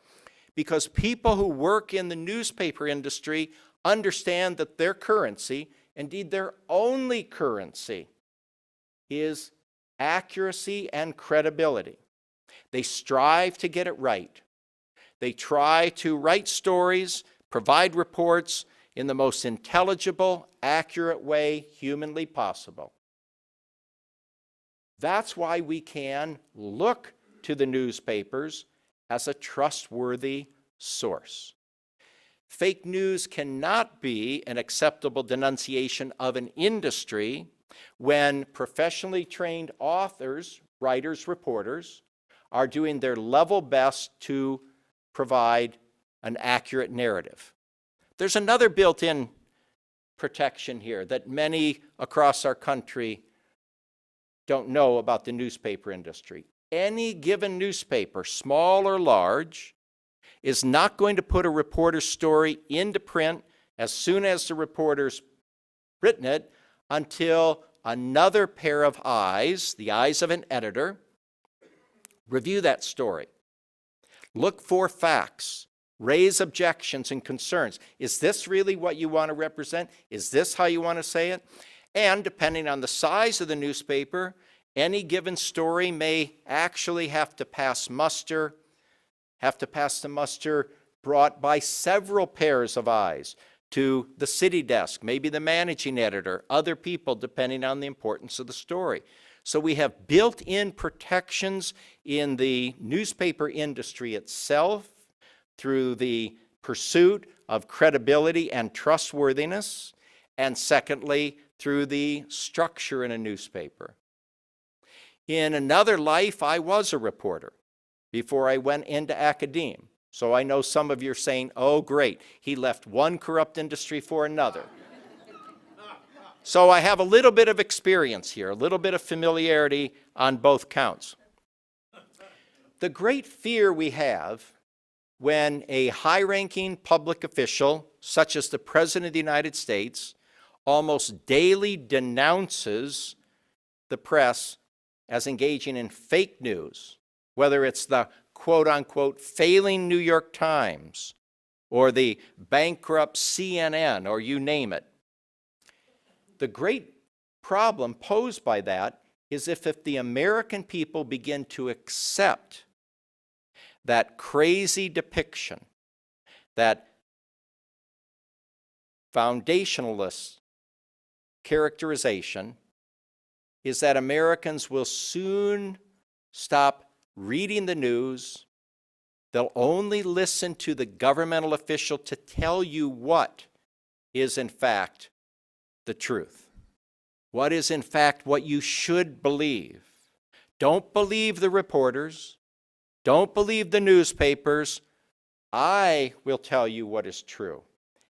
Because people who work in the newspaper industry understand that their currency, indeed their only currency, is accuracy and credibility. They strive to get it right. They try to write stories, provide reports in the most intelligible, accurate way humanly possible. That's why we can look to the newspapers as a trustworthy source. Fake news cannot be an acceptable denunciation of an industry when professionally trained authors, writers, reporters are doing their level best to provide an accurate narrative. There's another built-in protection here that many across our country don't know about the newspaper industry. Any given newspaper, small or large, is not going to put a reporter's story into print as soon as the reporter's written it until another pair of eyes, the eyes of an editor, review that story. Look for facts. Raise objections and concerns. Is this really what you want to represent? Is this how you want to say it? And depending on the size of the newspaper, any given story may actually have to pass the muster brought by several pairs of eyes to the city desk, maybe the managing editor, other people, depending on the importance of the story. So we have built-in protections in the newspaper industry itself through the pursuit of credibility and trustworthiness, and secondly, through the structure in a newspaper. In another life, I was a reporter before I went into academia. So I know some of you are saying, oh great, he left one corrupt industry for another. So I have a little bit of experience here, a little bit of familiarity on both counts. The great fear we have when a high-ranking public official, such as the President of the United States, almost daily denounces the press as engaging in fake news, whether it's the quote-unquote failing New York Times or the bankrupt CNN or you name it. The great problem posed by that is if the American people begin to accept that crazy depiction, that foundationalist characterization, is that Americans will soon stop reading the news. They'll only listen to the governmental official to tell you what is in fact the truth. What is in fact what you should believe. Don't believe the reporters. Don't believe the newspapers. I will tell you what is true.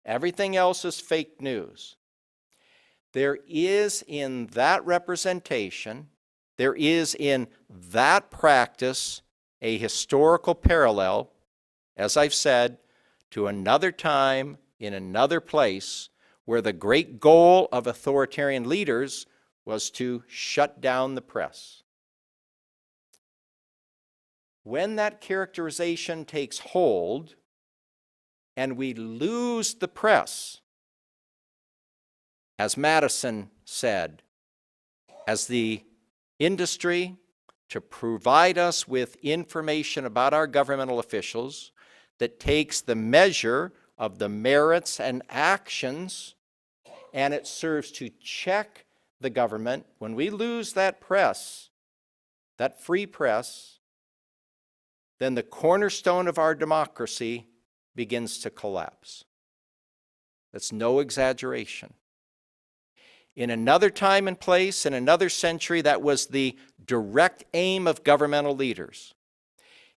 Everything else is fake news. There is in that representation, there is in that practice a historical parallel, as I've said, to another time in another place where the great goal of authoritarian leaders was to shut down the press. When that characterization takes hold and we lose the press, as Madison said, as the industry to provide us with information about our governmental officials that takes the measure of the merits and actions, and it serves to check the government. When we lose that press, that free press, then the cornerstone of our democracy begins to collapse. That's no exaggeration. In another time and place, in another century, that was the direct aim of governmental leaders.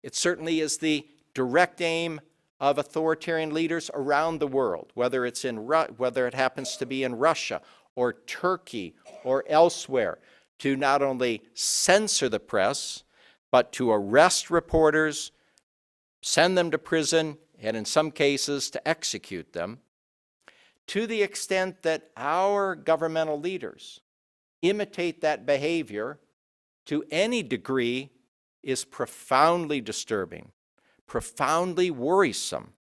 It certainly is the direct aim of authoritarian leaders around the world, whether it happens to be in Russia or Turkey or elsewhere, to not only censor the press, but to arrest reporters, send them to prison, and in some cases to execute them, to the extent that our governmental leaders imitate that behavior to any degree is profoundly disturbing, profoundly worrisome,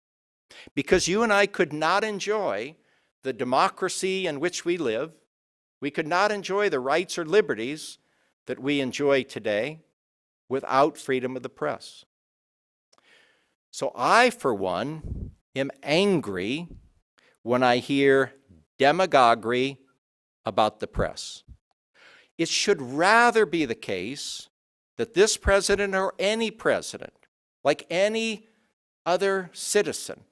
because you and I could not enjoy the democracy in which we live. We could not enjoy the rights or liberties that we enjoy today without freedom of the press. So I, for one, am angry when I hear demagoguery about the press. It should rather be the case that this president or any president, like any other citizen,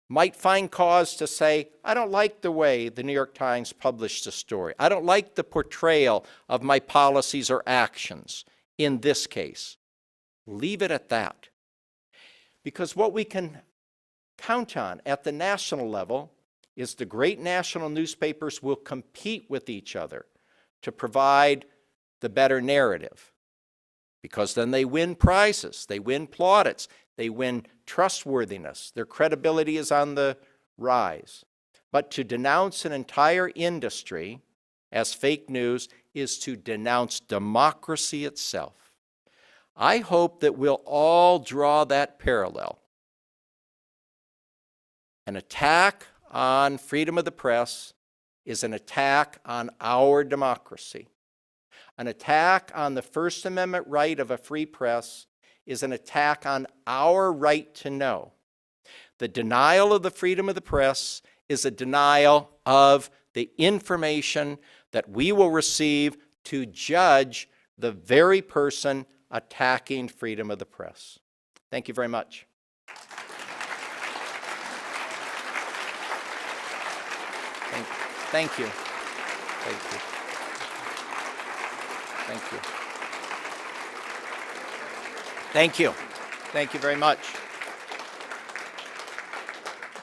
might find cause to say, I don't like the way the New York Times published the story. I don't like the portrayal of my policies or actions in this case. Leave it at that. Because what we can count on at the national level is the great national newspapers will compete with each other to provide the better narrative, because then they win prizes, they win plaudits, they win trustworthiness. Their credibility is on the rise. But to denounce an entire industry as fake news is to denounce democracy itself. I hope that we'll all draw that parallel. An attack on freedom of the press is an attack on our democracy. An attack on the First Amendment right of a free press is an attack on our right to know. The denial of the freedom of the press is a denial of the information that we will receive to judge the very person attacking freedom of the press. Thank you very much. Thank you. Thank you. Thank you. Thank you. Thank you very much.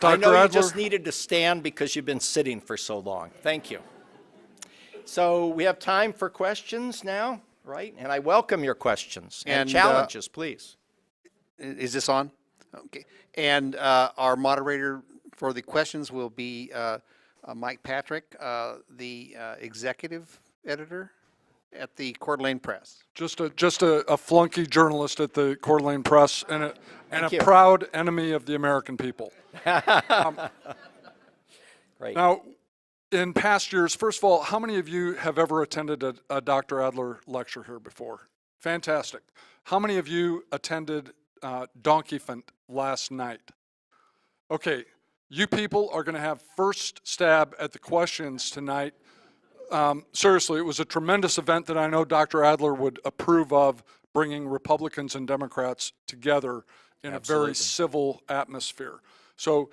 I know you just needed to stand because you've been sitting for so long. Thank you. So we have time for questions now, right? And I welcome your questions and challenges, please. Is this on? Okay. And our moderator for the questions will be Mike Patrick, the executive editor at the Coeur d'Alene Press. Just a flunky journalist at the Coeur d'Alene Press and a you. proud enemy of the American people. Great. Now, in past years, first of all, how many of you have ever attended a Dr. Adler lecture here before? Fantastic. How many of you attended Donkey Fent last night? Okay, you people are going to have first stab at the questions tonight. Seriously, it was a tremendous event that I know Dr. Adler would approve of, bringing Republicans and Democrats together in a very civil atmosphere. So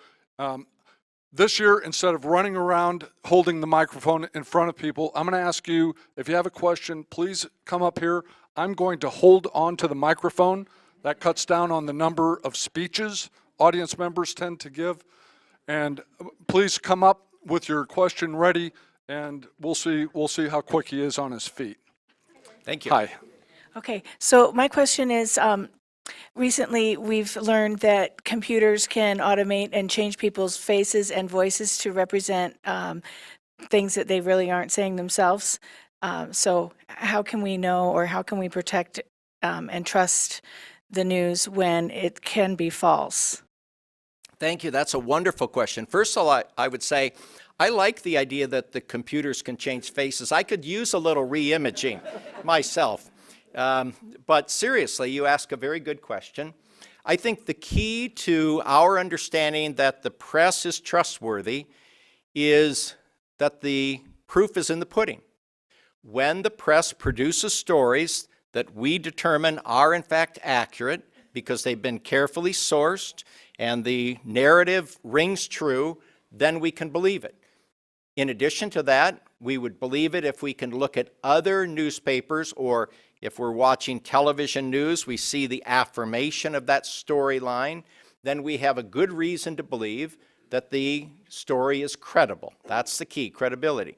this year, instead of running around holding the microphone in front of people, I'm going to ask you, if you have a question, please come up here. I'm going to hold on to the microphone. That cuts down on the number of speeches audience members tend to give. And please come up with your question ready, and we'll see how quick he is on his feet. Thank you. Hi. Okay, so my question is, recently we've learned that computers can automate and change people's faces and voices to represent things that they really aren't saying themselves. So how can we know, or how can we protect and trust the news when it can be false? Thank you. That's a wonderful question. First of all, I would say I like the idea that the computers can change faces. I could use a little re-imaging myself. But seriously, you ask a very good question. I think the key to our understanding that the press is trustworthy is that the proof is in the pudding. When the press produces stories that we determine are in fact accurate because they've been carefully sourced and the narrative rings true, then we can believe it. In addition to that, we would believe it if we can look at other newspapers, or if we're watching television news, we see the affirmation of that storyline, then we have a good reason to believe that the story is credible. That's the key, credibility.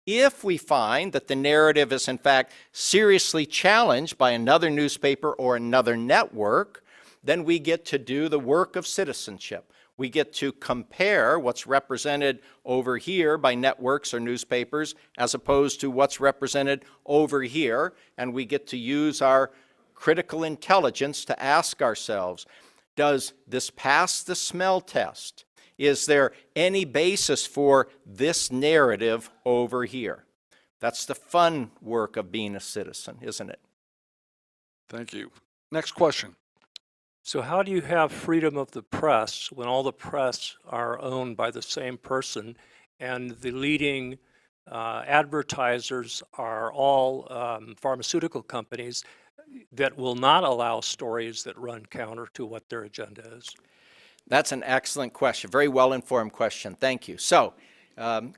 If we find that the narrative is in fact seriously challenged by another newspaper or another network, then we get to do the work of citizenship. We get to compare what's represented over here by networks or newspapers as opposed to what's represented over here, and we get to use our critical intelligence to ask ourselves, does this pass the smell test? Is there any basis for this narrative over here? That's the fun work of being a citizen, isn't it? Thank you. Next question. So how do you have freedom of the press when all the press are owned by the same person and the leading advertisers are all pharmaceutical companies that will not allow stories that run counter to what their agenda is? That's an excellent question, very well-informed question. Thank you. So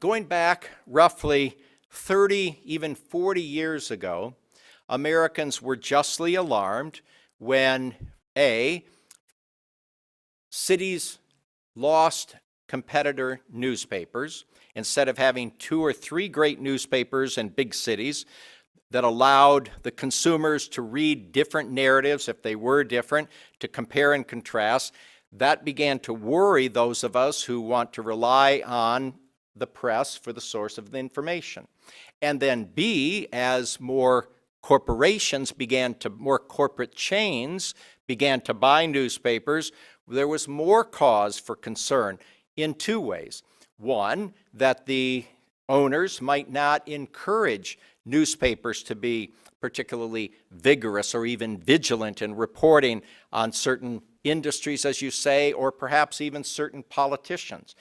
going back roughly 30, even 40 years ago, Americans were justly alarmed when cities lost competitor newspapers. Instead of having 2 or 3 great newspapers in big cities, that allowed the consumers to read different narratives, if they were different, to compare and contrast. That began to worry those of us who want to rely on the press for the source of the information. And then B, as more corporations more corporate chains began to buy newspapers, there was more cause for concern in two ways. One, that the owners might not encourage newspapers to be particularly vigorous or even vigilant in reporting on certain industries, as you say, or perhaps even certain politicians,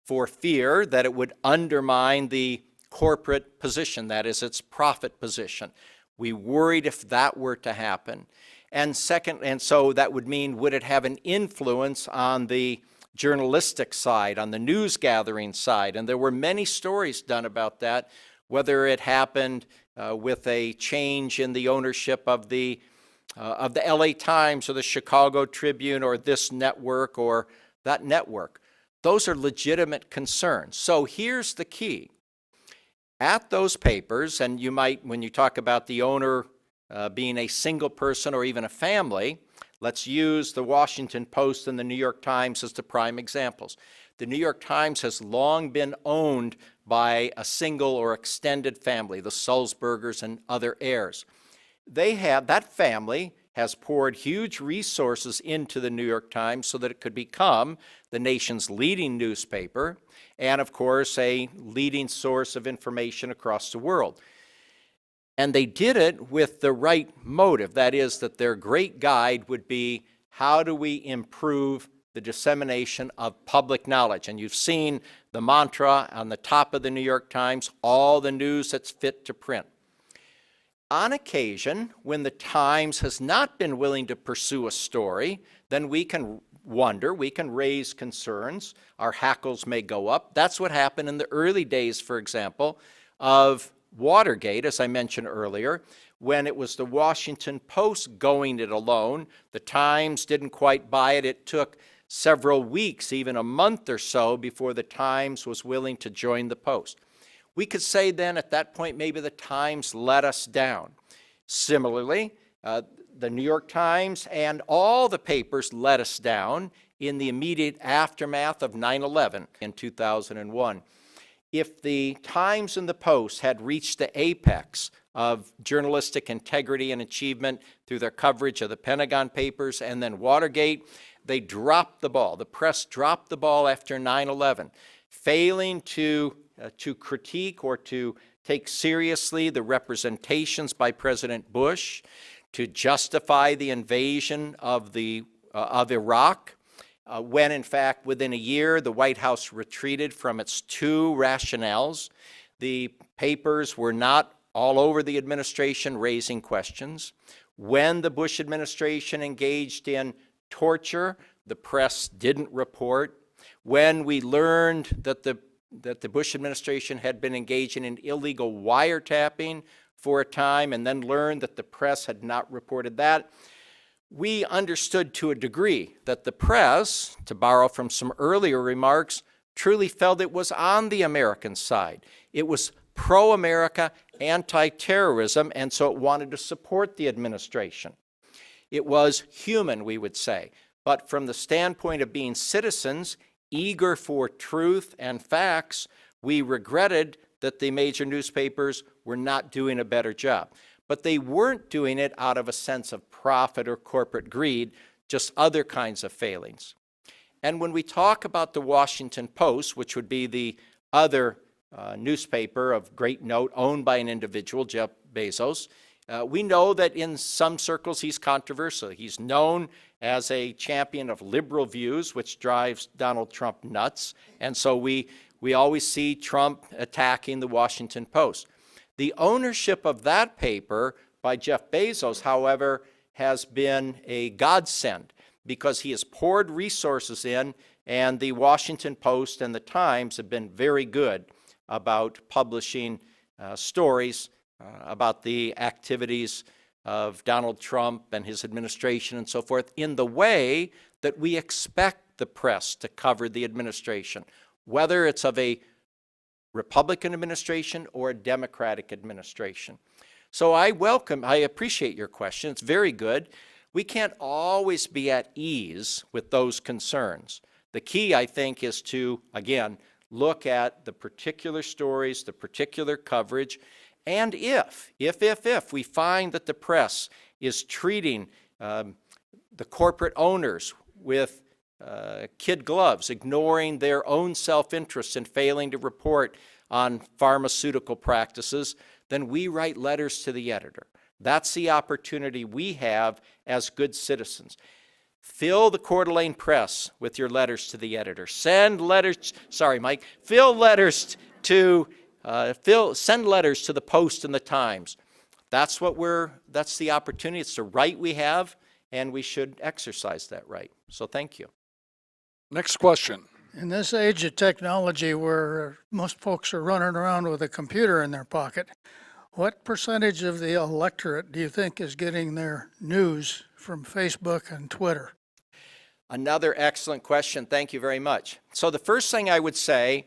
for fear that it would undermine the corporate position, that is, its profit position. We worried if that were to happen. And second, and so that would mean, would it have an influence on the journalistic side, on the news gathering side? And there were many stories done about that, whether it happened with a change in the ownership of the LA Times or the Chicago Tribune or this network or that network. Those are legitimate concerns. So here's the key. At those papers, and you might, when you talk about the owner being a single person or even a family, let's use the Washington Post and the New York Times as the prime examples. The New York Times has long been owned by a single or extended family, the Sulzbergers and other heirs. That family has poured huge resources into the New York Times so that it could become the nation's leading newspaper and, of course, a leading source of information across the world. And they did it with the right motive. That is, that their great guide would be, how do we improve the dissemination of public knowledge? And you've seen the mantra on the top of the New York Times, all the news that's fit to print. On occasion, when the Times has not been willing to pursue a story, then we can wonder, we can raise concerns, our hackles may go up. That's what happened in the early days, for example, of Watergate, as I mentioned earlier, when it was the Washington Post going it alone. The Times didn't quite buy it. It took several weeks, even a month or so, before the Times was willing to join the Post. We could say then at that point maybe the Times let us down. Similarly, the New York Times and all the papers let us down in the immediate aftermath of 9/11 in 2001. If the Times and the Post had reached the apex of journalistic integrity and achievement through their coverage of the Pentagon Papers and then Watergate, they dropped the ball. The press dropped the ball after 9/11, failing to critique or to take seriously the representations by President Bush to justify the invasion of Iraq, when in fact within a year the White House retreated from its two rationales. The papers were not all over the administration raising questions. When the Bush administration engaged in torture, the press didn't report. When we learned that the Bush administration had been engaging in illegal wiretapping for a time and then learned that the press had not reported that, we understood to a degree that the press, to borrow from some earlier remarks, truly felt it was on the American side. It was pro-America, anti-terrorism, and so it wanted to support the administration. It was human, we would say, but from the standpoint of being citizens, eager for truth and facts, we regretted that the major newspapers were not doing a better job. But they weren't doing it out of a sense of profit or corporate greed, just other kinds of failings. And when we talk about the Washington Post, which would be the other newspaper of great note owned by an individual, Jeff Bezos, we know that in some circles he's controversial. He's known as a champion of liberal views, which drives Donald Trump nuts. And so we always see Trump attacking the Washington Post. The ownership of that paper by Jeff Bezos, however, has been a godsend because he has poured resources in, and the Washington Post and the Times have been very good about publishing stories about the activities of Donald Trump and his administration and so forth in the way that we expect the press to cover the administration, whether it's of a Republican administration or a Democratic administration. So I appreciate your question. It's very good. We can't always be at ease with those concerns. The key, I think, is to, again, look at the particular stories, the particular coverage, and if we find that the press is treating the corporate owners with kid gloves, ignoring their own self-interest and failing to report on pharmaceutical practices, then we write letters to the editor. That's the opportunity we have as good citizens. Fill the Coeur d'Alene Press with your letters to the editor. Send letters, sorry, Mike, send letters to the Post and the Times. That's the opportunity. It's the right we have, and we should exercise that right. So thank you. Next question. In this age of technology where most folks are running around with a computer in their pocket, what percentage of the electorate do you think is getting their news from Facebook and Twitter? Another excellent question. Thank you very much. So the first thing I would say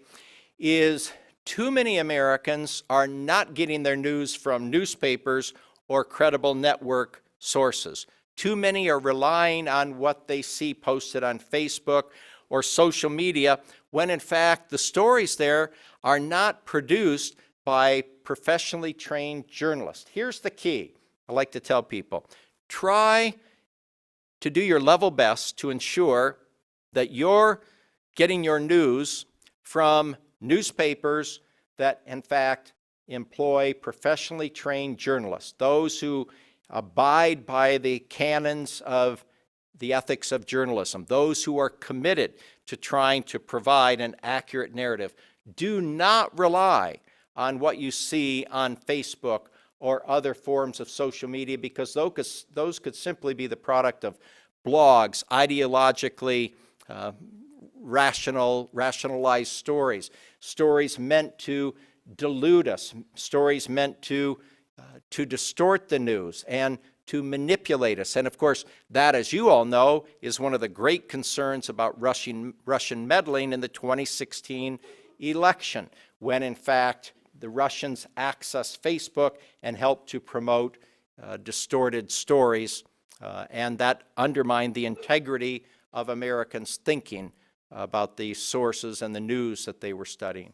is too many Americans are not getting their news from newspapers or credible network sources. Too many are relying on what they see posted on Facebook or social media, when in fact the stories there are not produced by professionally trained journalists. Here's the key I like to tell people. Try to do your level best to ensure that you're getting your news from newspapers that in fact employ professionally trained journalists, those who abide by the canons of the ethics of journalism, those who are committed to trying to provide an accurate narrative. Do not rely on what you see on Facebook or other forms of social media, because those could simply be the product of blogs, ideologically rationalized stories meant to delude us, stories meant to distort the news and to manipulate us. And of course, that, as you all know, is one of the great concerns about Russian meddling in the 2016 election, when in fact the Russians accessed Facebook and helped to promote distorted stories, and that undermined the integrity of Americans' thinking about the sources and the news that they were studying.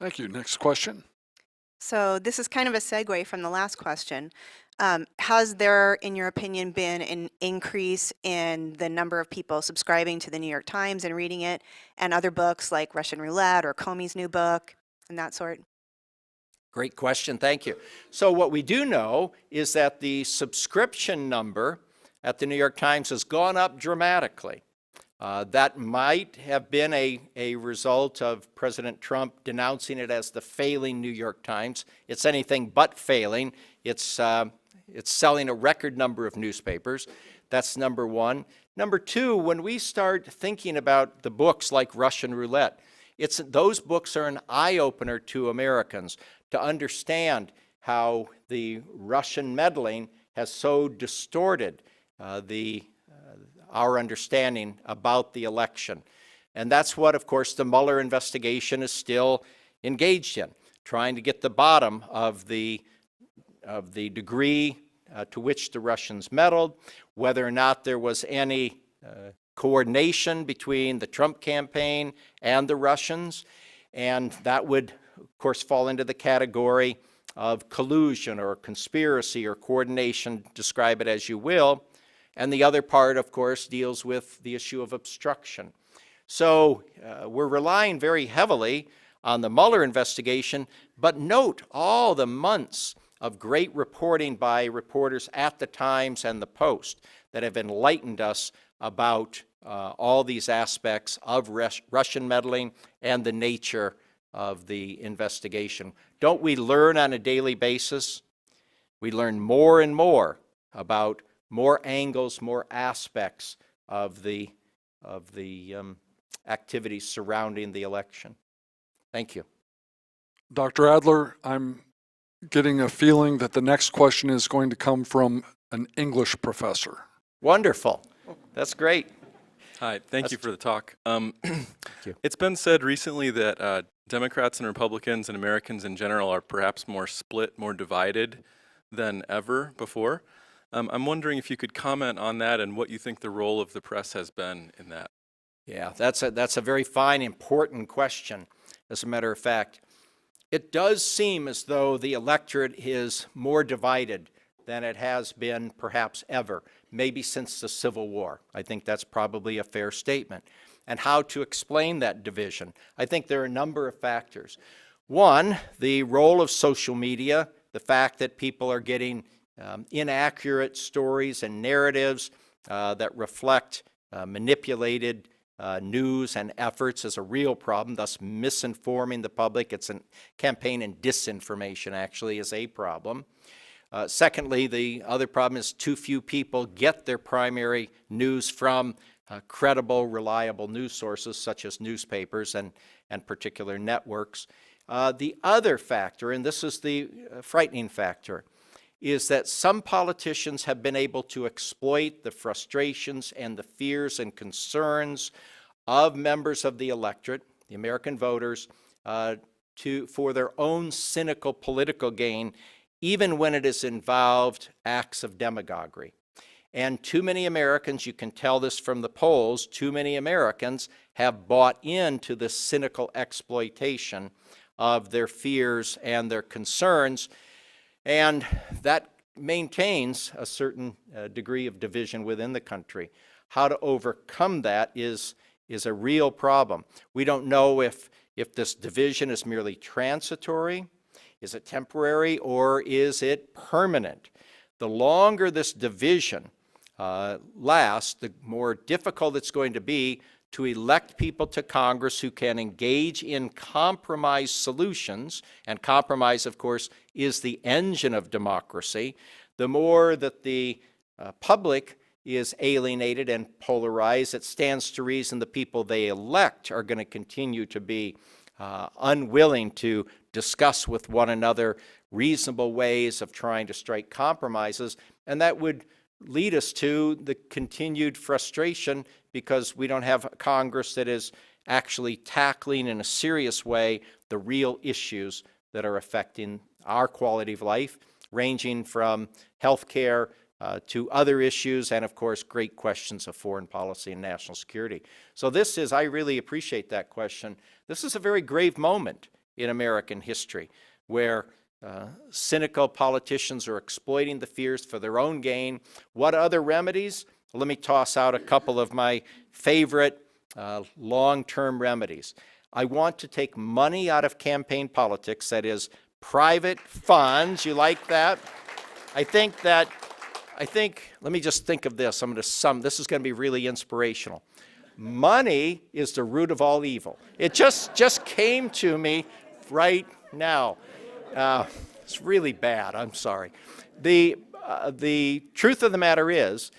Thank you. Next question. So this is kind of a segue from the last question. Has there, in your opinion, been an increase in the number of people subscribing to the New York Times and reading it, and other books like Russian Roulette or Comey's new book and that sort? Great question, thank you. So what we do know is that the subscription number at the New York Times has gone up dramatically. That might have been a result of President Trump denouncing it as the failing New York Times. It's anything but failing. It's selling a record number of newspapers. That's number one. Number two, when we start thinking about the books like Russian Roulette, those books are an eye-opener to Americans to understand how the Russian meddling has so distorted our understanding about the election. And that's what, of course, the Mueller investigation is still engaged in, trying to get the bottom of the degree to which the Russians meddled, whether or not there was any coordination between the Trump campaign and the Russians. And that would, of course, fall into the category of collusion or conspiracy or coordination, describe it as you will. And the other part, of course, deals with the issue of obstruction. So we're relying very heavily on the Mueller investigation, but note all the months of great reporting by reporters at the Times and the Post that have enlightened us about all these aspects of Russian meddling and the nature of the investigation. Don't we learn on a daily basis? We learn more and more about more angles, more aspects of the activities surrounding the election. Thank you. Dr. Adler, I'm getting a feeling that the next question is going to come from an English professor. Wonderful. That's great. Hi, thank you for the talk. It's been said recently that Democrats and Republicans and Americans in general are perhaps more split, more divided than ever before. I'm wondering if you could comment on that and what you think the role of the press has been in that. Yeah, that's a very fine, important question. As a matter of fact, it does seem as though the electorate is more divided than it has been perhaps ever, maybe since the Civil War. I think that's probably a fair statement. And how to explain that division? I think there are a number of factors. One, the role of social media, the fact that people are getting inaccurate stories and narratives that reflect manipulated news and efforts is a real problem, thus misinforming the public. It's a campaign in disinformation, actually, is a problem. Secondly, the other problem is too few people get their primary news from credible, reliable news sources such as newspapers and particular networks. The other factor, and this is the frightening factor, is that some politicians have been able to exploit the frustrations and the fears and concerns of members of the electorate, the American voters, for their own cynical political gain, even when it has involved acts of demagoguery. And too many Americans, you can tell this from the polls, too many Americans have bought into this cynical exploitation of their fears and their concerns, and that maintains a certain degree of division within the country. How to overcome that is a real problem. We don't know if this division is merely transitory, is it temporary, or is it permanent? The longer this division lasts, the more difficult it's going to be to elect people to Congress who can engage in compromise solutions, and compromise, of course, is the engine of democracy. The more that the public is alienated and polarized, it stands to reason the people they elect are going to continue to be unwilling to discuss with one another reasonable ways of trying to strike compromises, and that would lead us to the continued frustration because we don't have a Congress that is actually tackling in a serious way the real issues that are affecting our quality of life, ranging from health care to other issues, and of course, great questions of foreign policy and national security. So this is, I really appreciate that question. This is a very grave moment in American history where cynical politicians are exploiting the fears for their own gain. What other remedies? Let me toss out a couple of my favorite long-term remedies. I want to take money out of campaign politics, that is, private funds. You like that? Let me just think of this. This is going to be really inspirational. Money is the root of all evil. It just came to me right now. It's really bad. I'm sorry. The truth of the matter is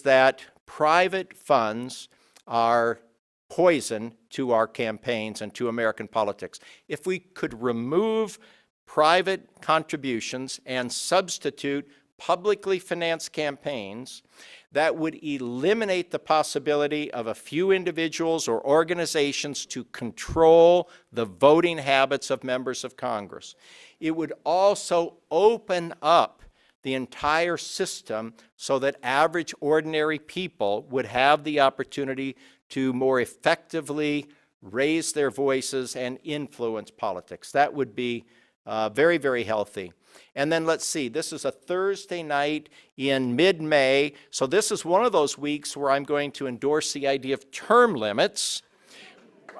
that private funds are poison to our campaigns and to American politics. If we could remove private contributions and substitute publicly financed campaigns, that would eliminate the possibility of a few individuals or organizations to control the voting habits of members of Congress. It would also open up the entire system so that average, ordinary people would have the opportunity to more effectively raise their voices and influence politics. That would be very, very healthy. And then let's see, this is a Thursday night in mid-May, so this is one of those weeks where I'm going to endorse the idea of term limits.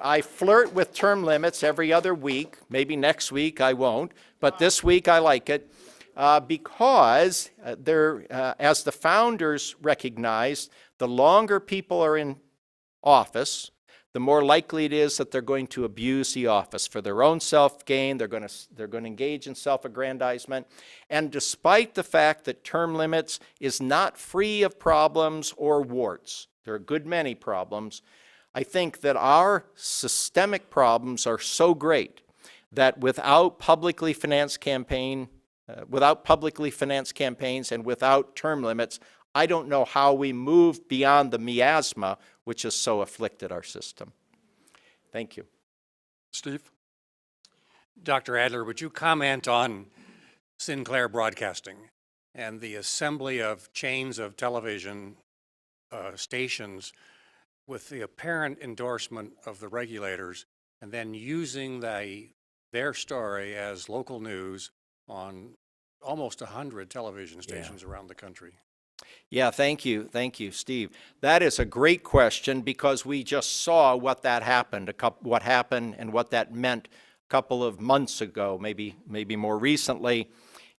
I flirt with term limits every other week. Maybe next week I won't, but this week I like it because as the founders recognized, the longer people are in office, the more likely it is that they're going to abuse the office for their own self-gain. They're going to engage in self-aggrandizement. And despite the fact that term limits is not free of problems or warts, there are a good many problems, I think that our systemic problems are so great that without publicly financed campaigns and without term limits, I don't know how we move beyond the miasma which has so afflicted our system. Thank you. Steve? Dr. Adler, would you comment on Sinclair Broadcasting and the assembly of chains of television stations with the apparent endorsement of the regulators and then using their story as local news on almost 100 television stations around the country? Yeah, thank you, Steve. That is a great question because we just saw what that happened, what happened and what that meant a couple of months ago, maybe more recently.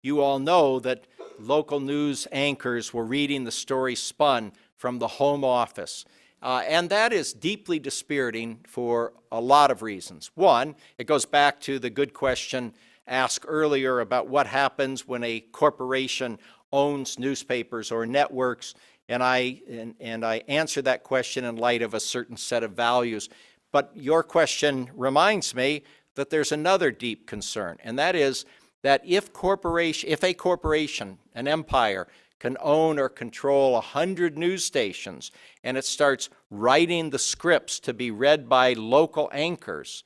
You all know that local news anchors were reading the story spun from the home office. And that is deeply dispiriting for a lot of reasons. One, it goes back to the good question asked earlier about what happens when a corporation owns newspapers or networks, and I answer that question in light of a certain set of values. But your question reminds me that there's another deep concern, and that is that if a corporation, an empire, can own or control 100 news stations, and it starts writing the scripts to be read by local anchors,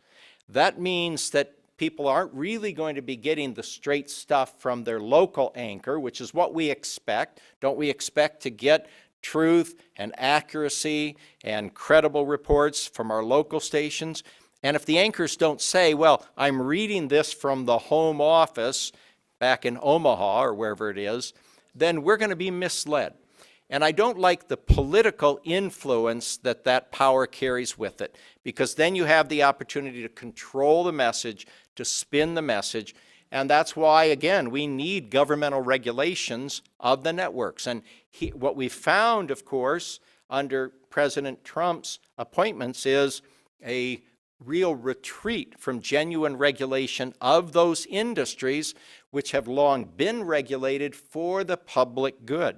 that means that people aren't really going to be getting the straight stuff from their local anchor, which is what we expect. Don't we expect to get truth and accuracy and credible reports from our local stations? And if the anchors don't say, well, I'm reading this from the home office back in Omaha or wherever it is, then we're going to be misled. And I don't like the political influence that power carries with it, because then you have the opportunity to control the message, to spin the message, and that's why, again, we need governmental regulations of the networks. And what we found, of course, under President Trump's appointments is a real retreat from genuine regulation of those industries which have long been regulated for the public good.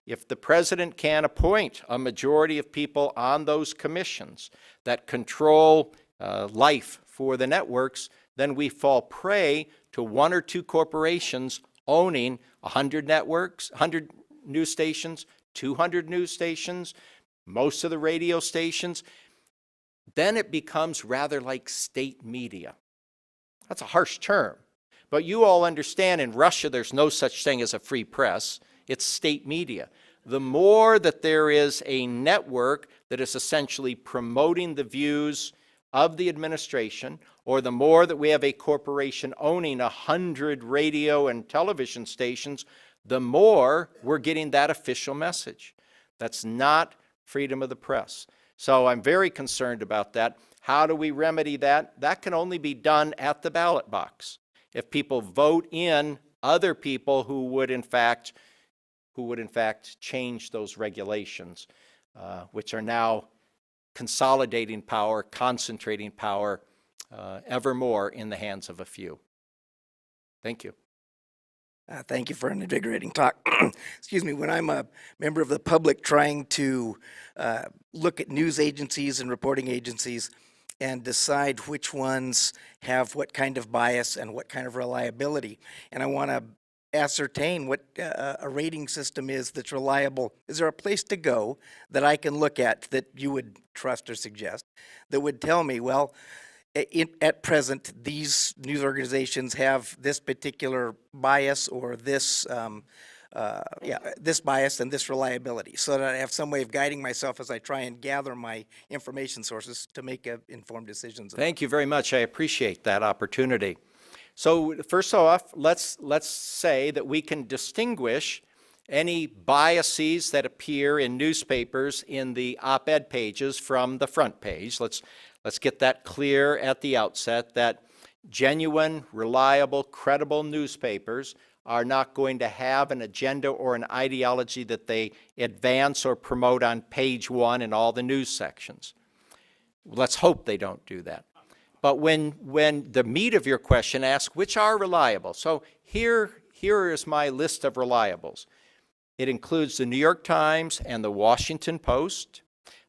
If the president can appoint a majority of people on those commissions that control life for the networks, then we fall prey to one or two corporations owning 100 networks, 100 news stations, 200 news stations, most of the radio stations. Then it becomes rather like state media. That's a harsh term, but you all understand in Russia there's no such thing as a free press. It's state media. The more that there is a network that is essentially promoting the views of the administration, or the more that we have a corporation owning 100 radio and television stations, the more we're getting that official message. That's not freedom of the press. So I'm very concerned about that. How do we remedy that? That can only be done at the ballot box. If people vote in other people who would in fact change those regulations, which are now consolidating power, concentrating power ever more in the hands of a few. Thank you. Thank you for an invigorating talk. Excuse me, when I'm a member of the public trying to look at news agencies and reporting agencies and decide which ones have what kind of bias and what kind of reliability, and I want to ascertain what a rating system is that's reliable, is there a place to go that I can look at that you would trust or suggest that would tell me, well, at present, these news organizations have this particular bias or this, this bias and this reliability, so that I have some way of guiding myself as I try and gather my information sources to make informed decisions. Thank you very much. I appreciate that opportunity. So first off, let's say that we can distinguish any biases that appear in newspapers in the op-ed pages from the front page. Let's get that clear at the outset, that genuine, reliable, credible newspapers are not going to have an agenda or an ideology that they advance or promote on page one in all the news sections. Let's hope they don't do that. But when the meat of your question asks which are reliable, so here is my list of reliables. It includes the New York Times and the Washington Post,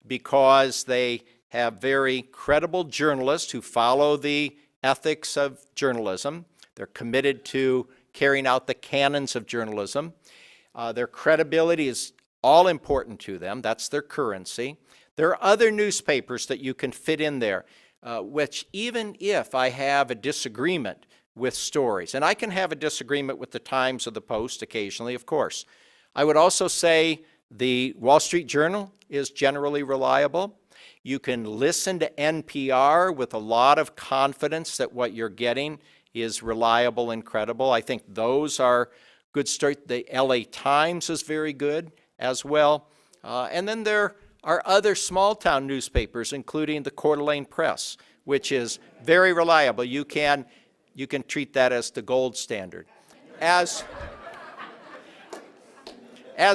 because they have very credible journalists who follow the ethics of journalism. They're committed to carrying out the canons of journalism. Their credibility is all important to them. That's their currency. There are other newspapers that you can fit in there. which even if I have a disagreement with stories, and I can have a disagreement with the Times or the Post occasionally, of course, I would also say the Wall Street Journal is generally reliable. You can listen to NPR with a lot of confidence that what you're getting is reliable and credible. I think those are good stories. The LA Times is very good as well. And then there are other small-town newspapers, including the Coeur d'Alene Press, which is very reliable. You can treat that as the gold standard. As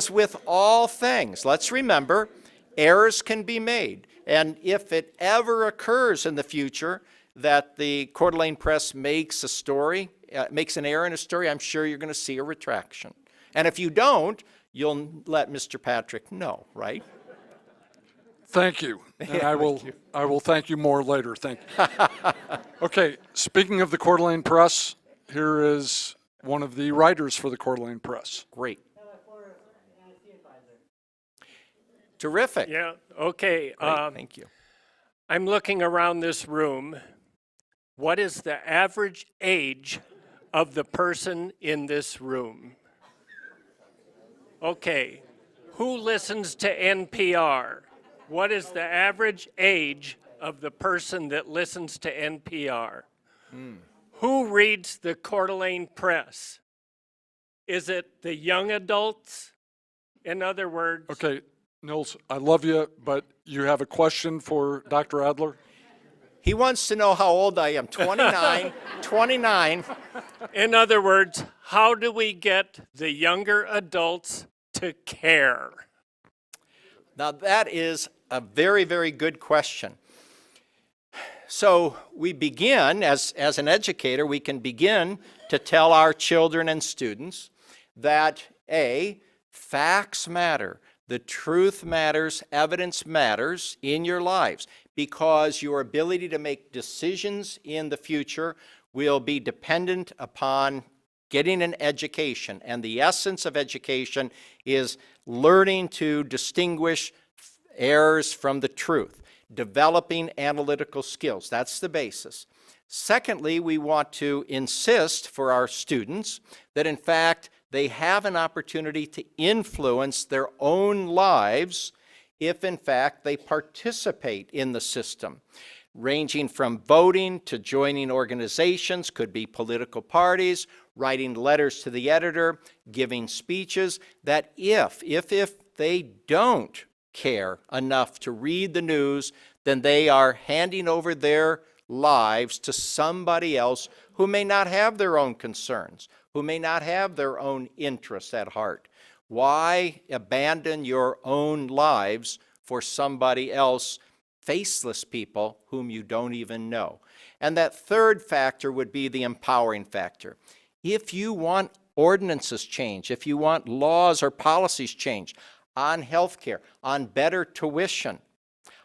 with all things, let's remember, errors can be made. And if it ever occurs in the future that the Coeur d'Alene Press makes a story, makes an error in a story, I'm sure you're going to see a retraction. And if you don't, you'll let Mr. Patrick know, right? Thank you. And I will thank you more later. Thank you. Okay, speaking of the Coeur d'Alene Press, here is one of the writers for the Coeur d'Alene Press. Great. Terrific. Yeah, okay. Great, thank you. I'm looking around this room. What is the average age of the person in this room? Okay. Who listens to NPR? What is the average age of the person that listens to NPR? Who reads the Coeur d'Alene Press? Is it the young adults? In other words, Okay, Nils, I love you, but you have a question for Dr. Adler? He wants to know how old I am. 29. 29. in other words, how do we get the younger adults to care? Now that is a very, very good question. So we begin, as an educator, we can begin to tell our children and students that A, facts matter. The truth matters, evidence matters in your lives, because your ability to make decisions in the future will be dependent upon getting an education. And the essence of education is learning to distinguish errors from the truth, developing analytical skills. That's the basis. Secondly, we want to insist for our students that in fact they have an opportunity to influence their own lives if in fact they participate in the system, ranging from voting to joining organizations, could be political parties, writing letters to the editor, giving speeches, that if they don't care enough to read the news, then they are handing over their lives to somebody else who may not have their own concerns, who may not have their own interests at heart. Why abandon your own lives for somebody else, faceless people whom you don't even know? And that third factor would be the empowering factor. If you want ordinances changed, if you want laws or policies changed on health care, on better tuition,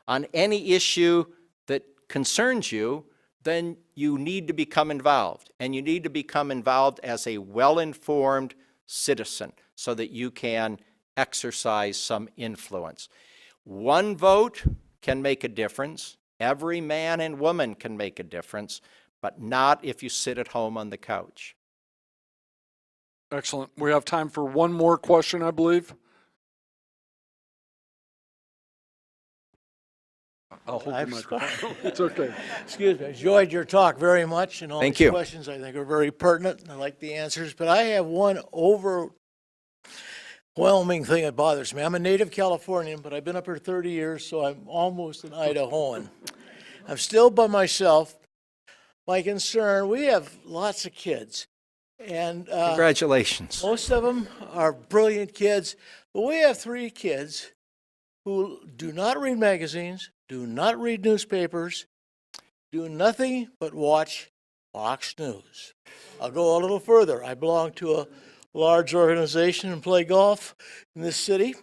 on any issue that concerns you, then you need to become involved. And you need to become involved as a well-informed citizen so that you can exercise some influence. One vote can make a difference. Every man and woman can make a difference, but not if you sit at home on the couch. Excellent. We have time for one more question, I believe. I'll hold the microphone. It's okay. Excuse me. I enjoyed your talk very much, and all Thank these you. questions I think are very pertinent, and I like the answers. But I have one overwhelming thing that bothers me. I'm a native Californian, but I've been up here 30 years, so I'm almost an Idahoan. I'm still by myself. My concern, we have lots of kids, and Congratulations. most of them are brilliant kids, but we have 3 kids who do not read magazines, do not read newspapers, do nothing but watch Fox News. I'll go a little further. I belong to a large organization and play golf in this city.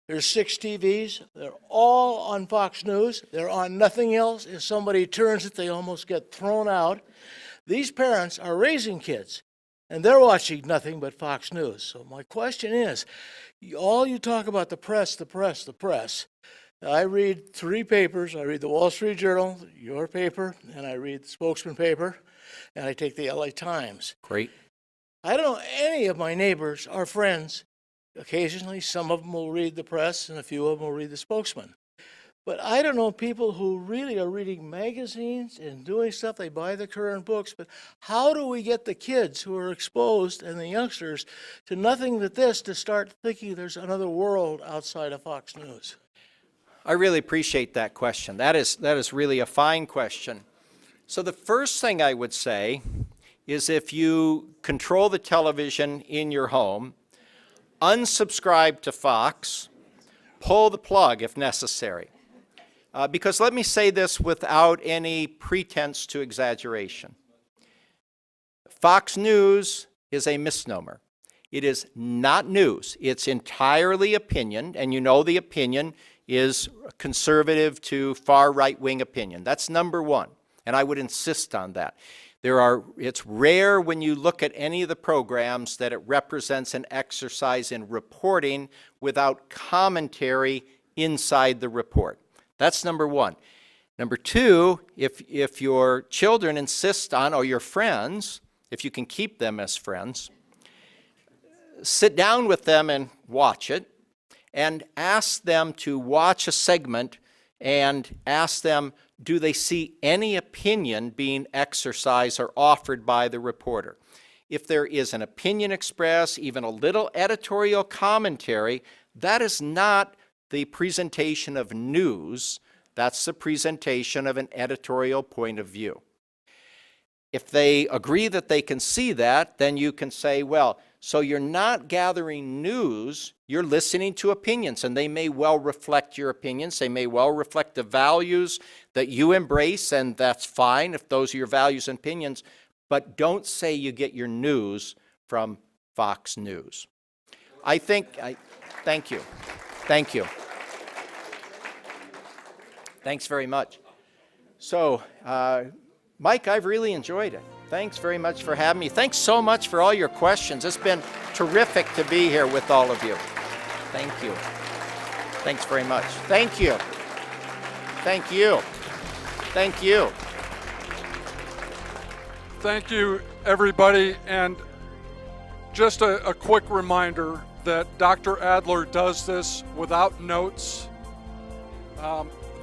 There's 6 TVs. They're all on Fox News. They're on nothing else. If somebody turns it, they almost get thrown out. These parents are raising kids, and they're watching nothing but Fox News. So my question is, all you talk about the press, the press, the press. I read 3 papers. I read the Wall Street Journal, your paper, and I read the Spokesman paper, and I take the LA Times. Great. I don't know any of my neighbors or friends. Occasionally, some of them will read the press, and a few of them will read the Spokesman. But I don't know people who really are reading magazines and doing stuff. They buy the current books. But how do we get the kids who are exposed and the youngsters to nothing but this to start thinking there's another world outside of Fox News? I really appreciate that question. That is really a fine question. So the first thing I would say is if you control the television in your home, unsubscribe to Fox, pull the plug if necessary. Because let me say this without any pretense to exaggeration. Fox News is a misnomer. It is not news. It's entirely opinion, and you know the opinion is conservative to far right-wing opinion. That's number one, and I would insist on that. It's rare when you look at any of the programs that it represents an exercise in reporting without commentary inside the report. That's number one. Number two, if your children insist on, or your friends, if you can keep them as friends, sit down with them and watch it, and ask them to watch a segment and ask them, do they see any opinion being exercised or offered by the reporter? If there is an opinion expressed, even a little editorial commentary, that is not the presentation of news. That's the presentation of an editorial point of view. If they agree that they can see that, then you can say, well, so you're not gathering news, you're listening to opinions, and they may well reflect your opinions. They may well reflect the values that you embrace, and that's fine if those are your values and opinions, but don't say you get your news from Fox News. Thank you. Thank you. Thanks very much. So, Mike, I've really enjoyed it. Thanks very much for having me. Thanks so much for all your questions. It's been terrific to be here with all of you. Thank you. Thanks very much. Thank you. Thank you. Thank you. Thank you, everybody. And just a quick reminder that Dr. Adler does this without notes.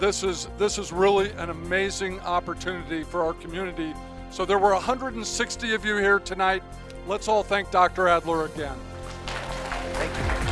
This is really an amazing opportunity for our community. So there were 160 of you here tonight. Let's all thank Dr. Adler again. Thank you.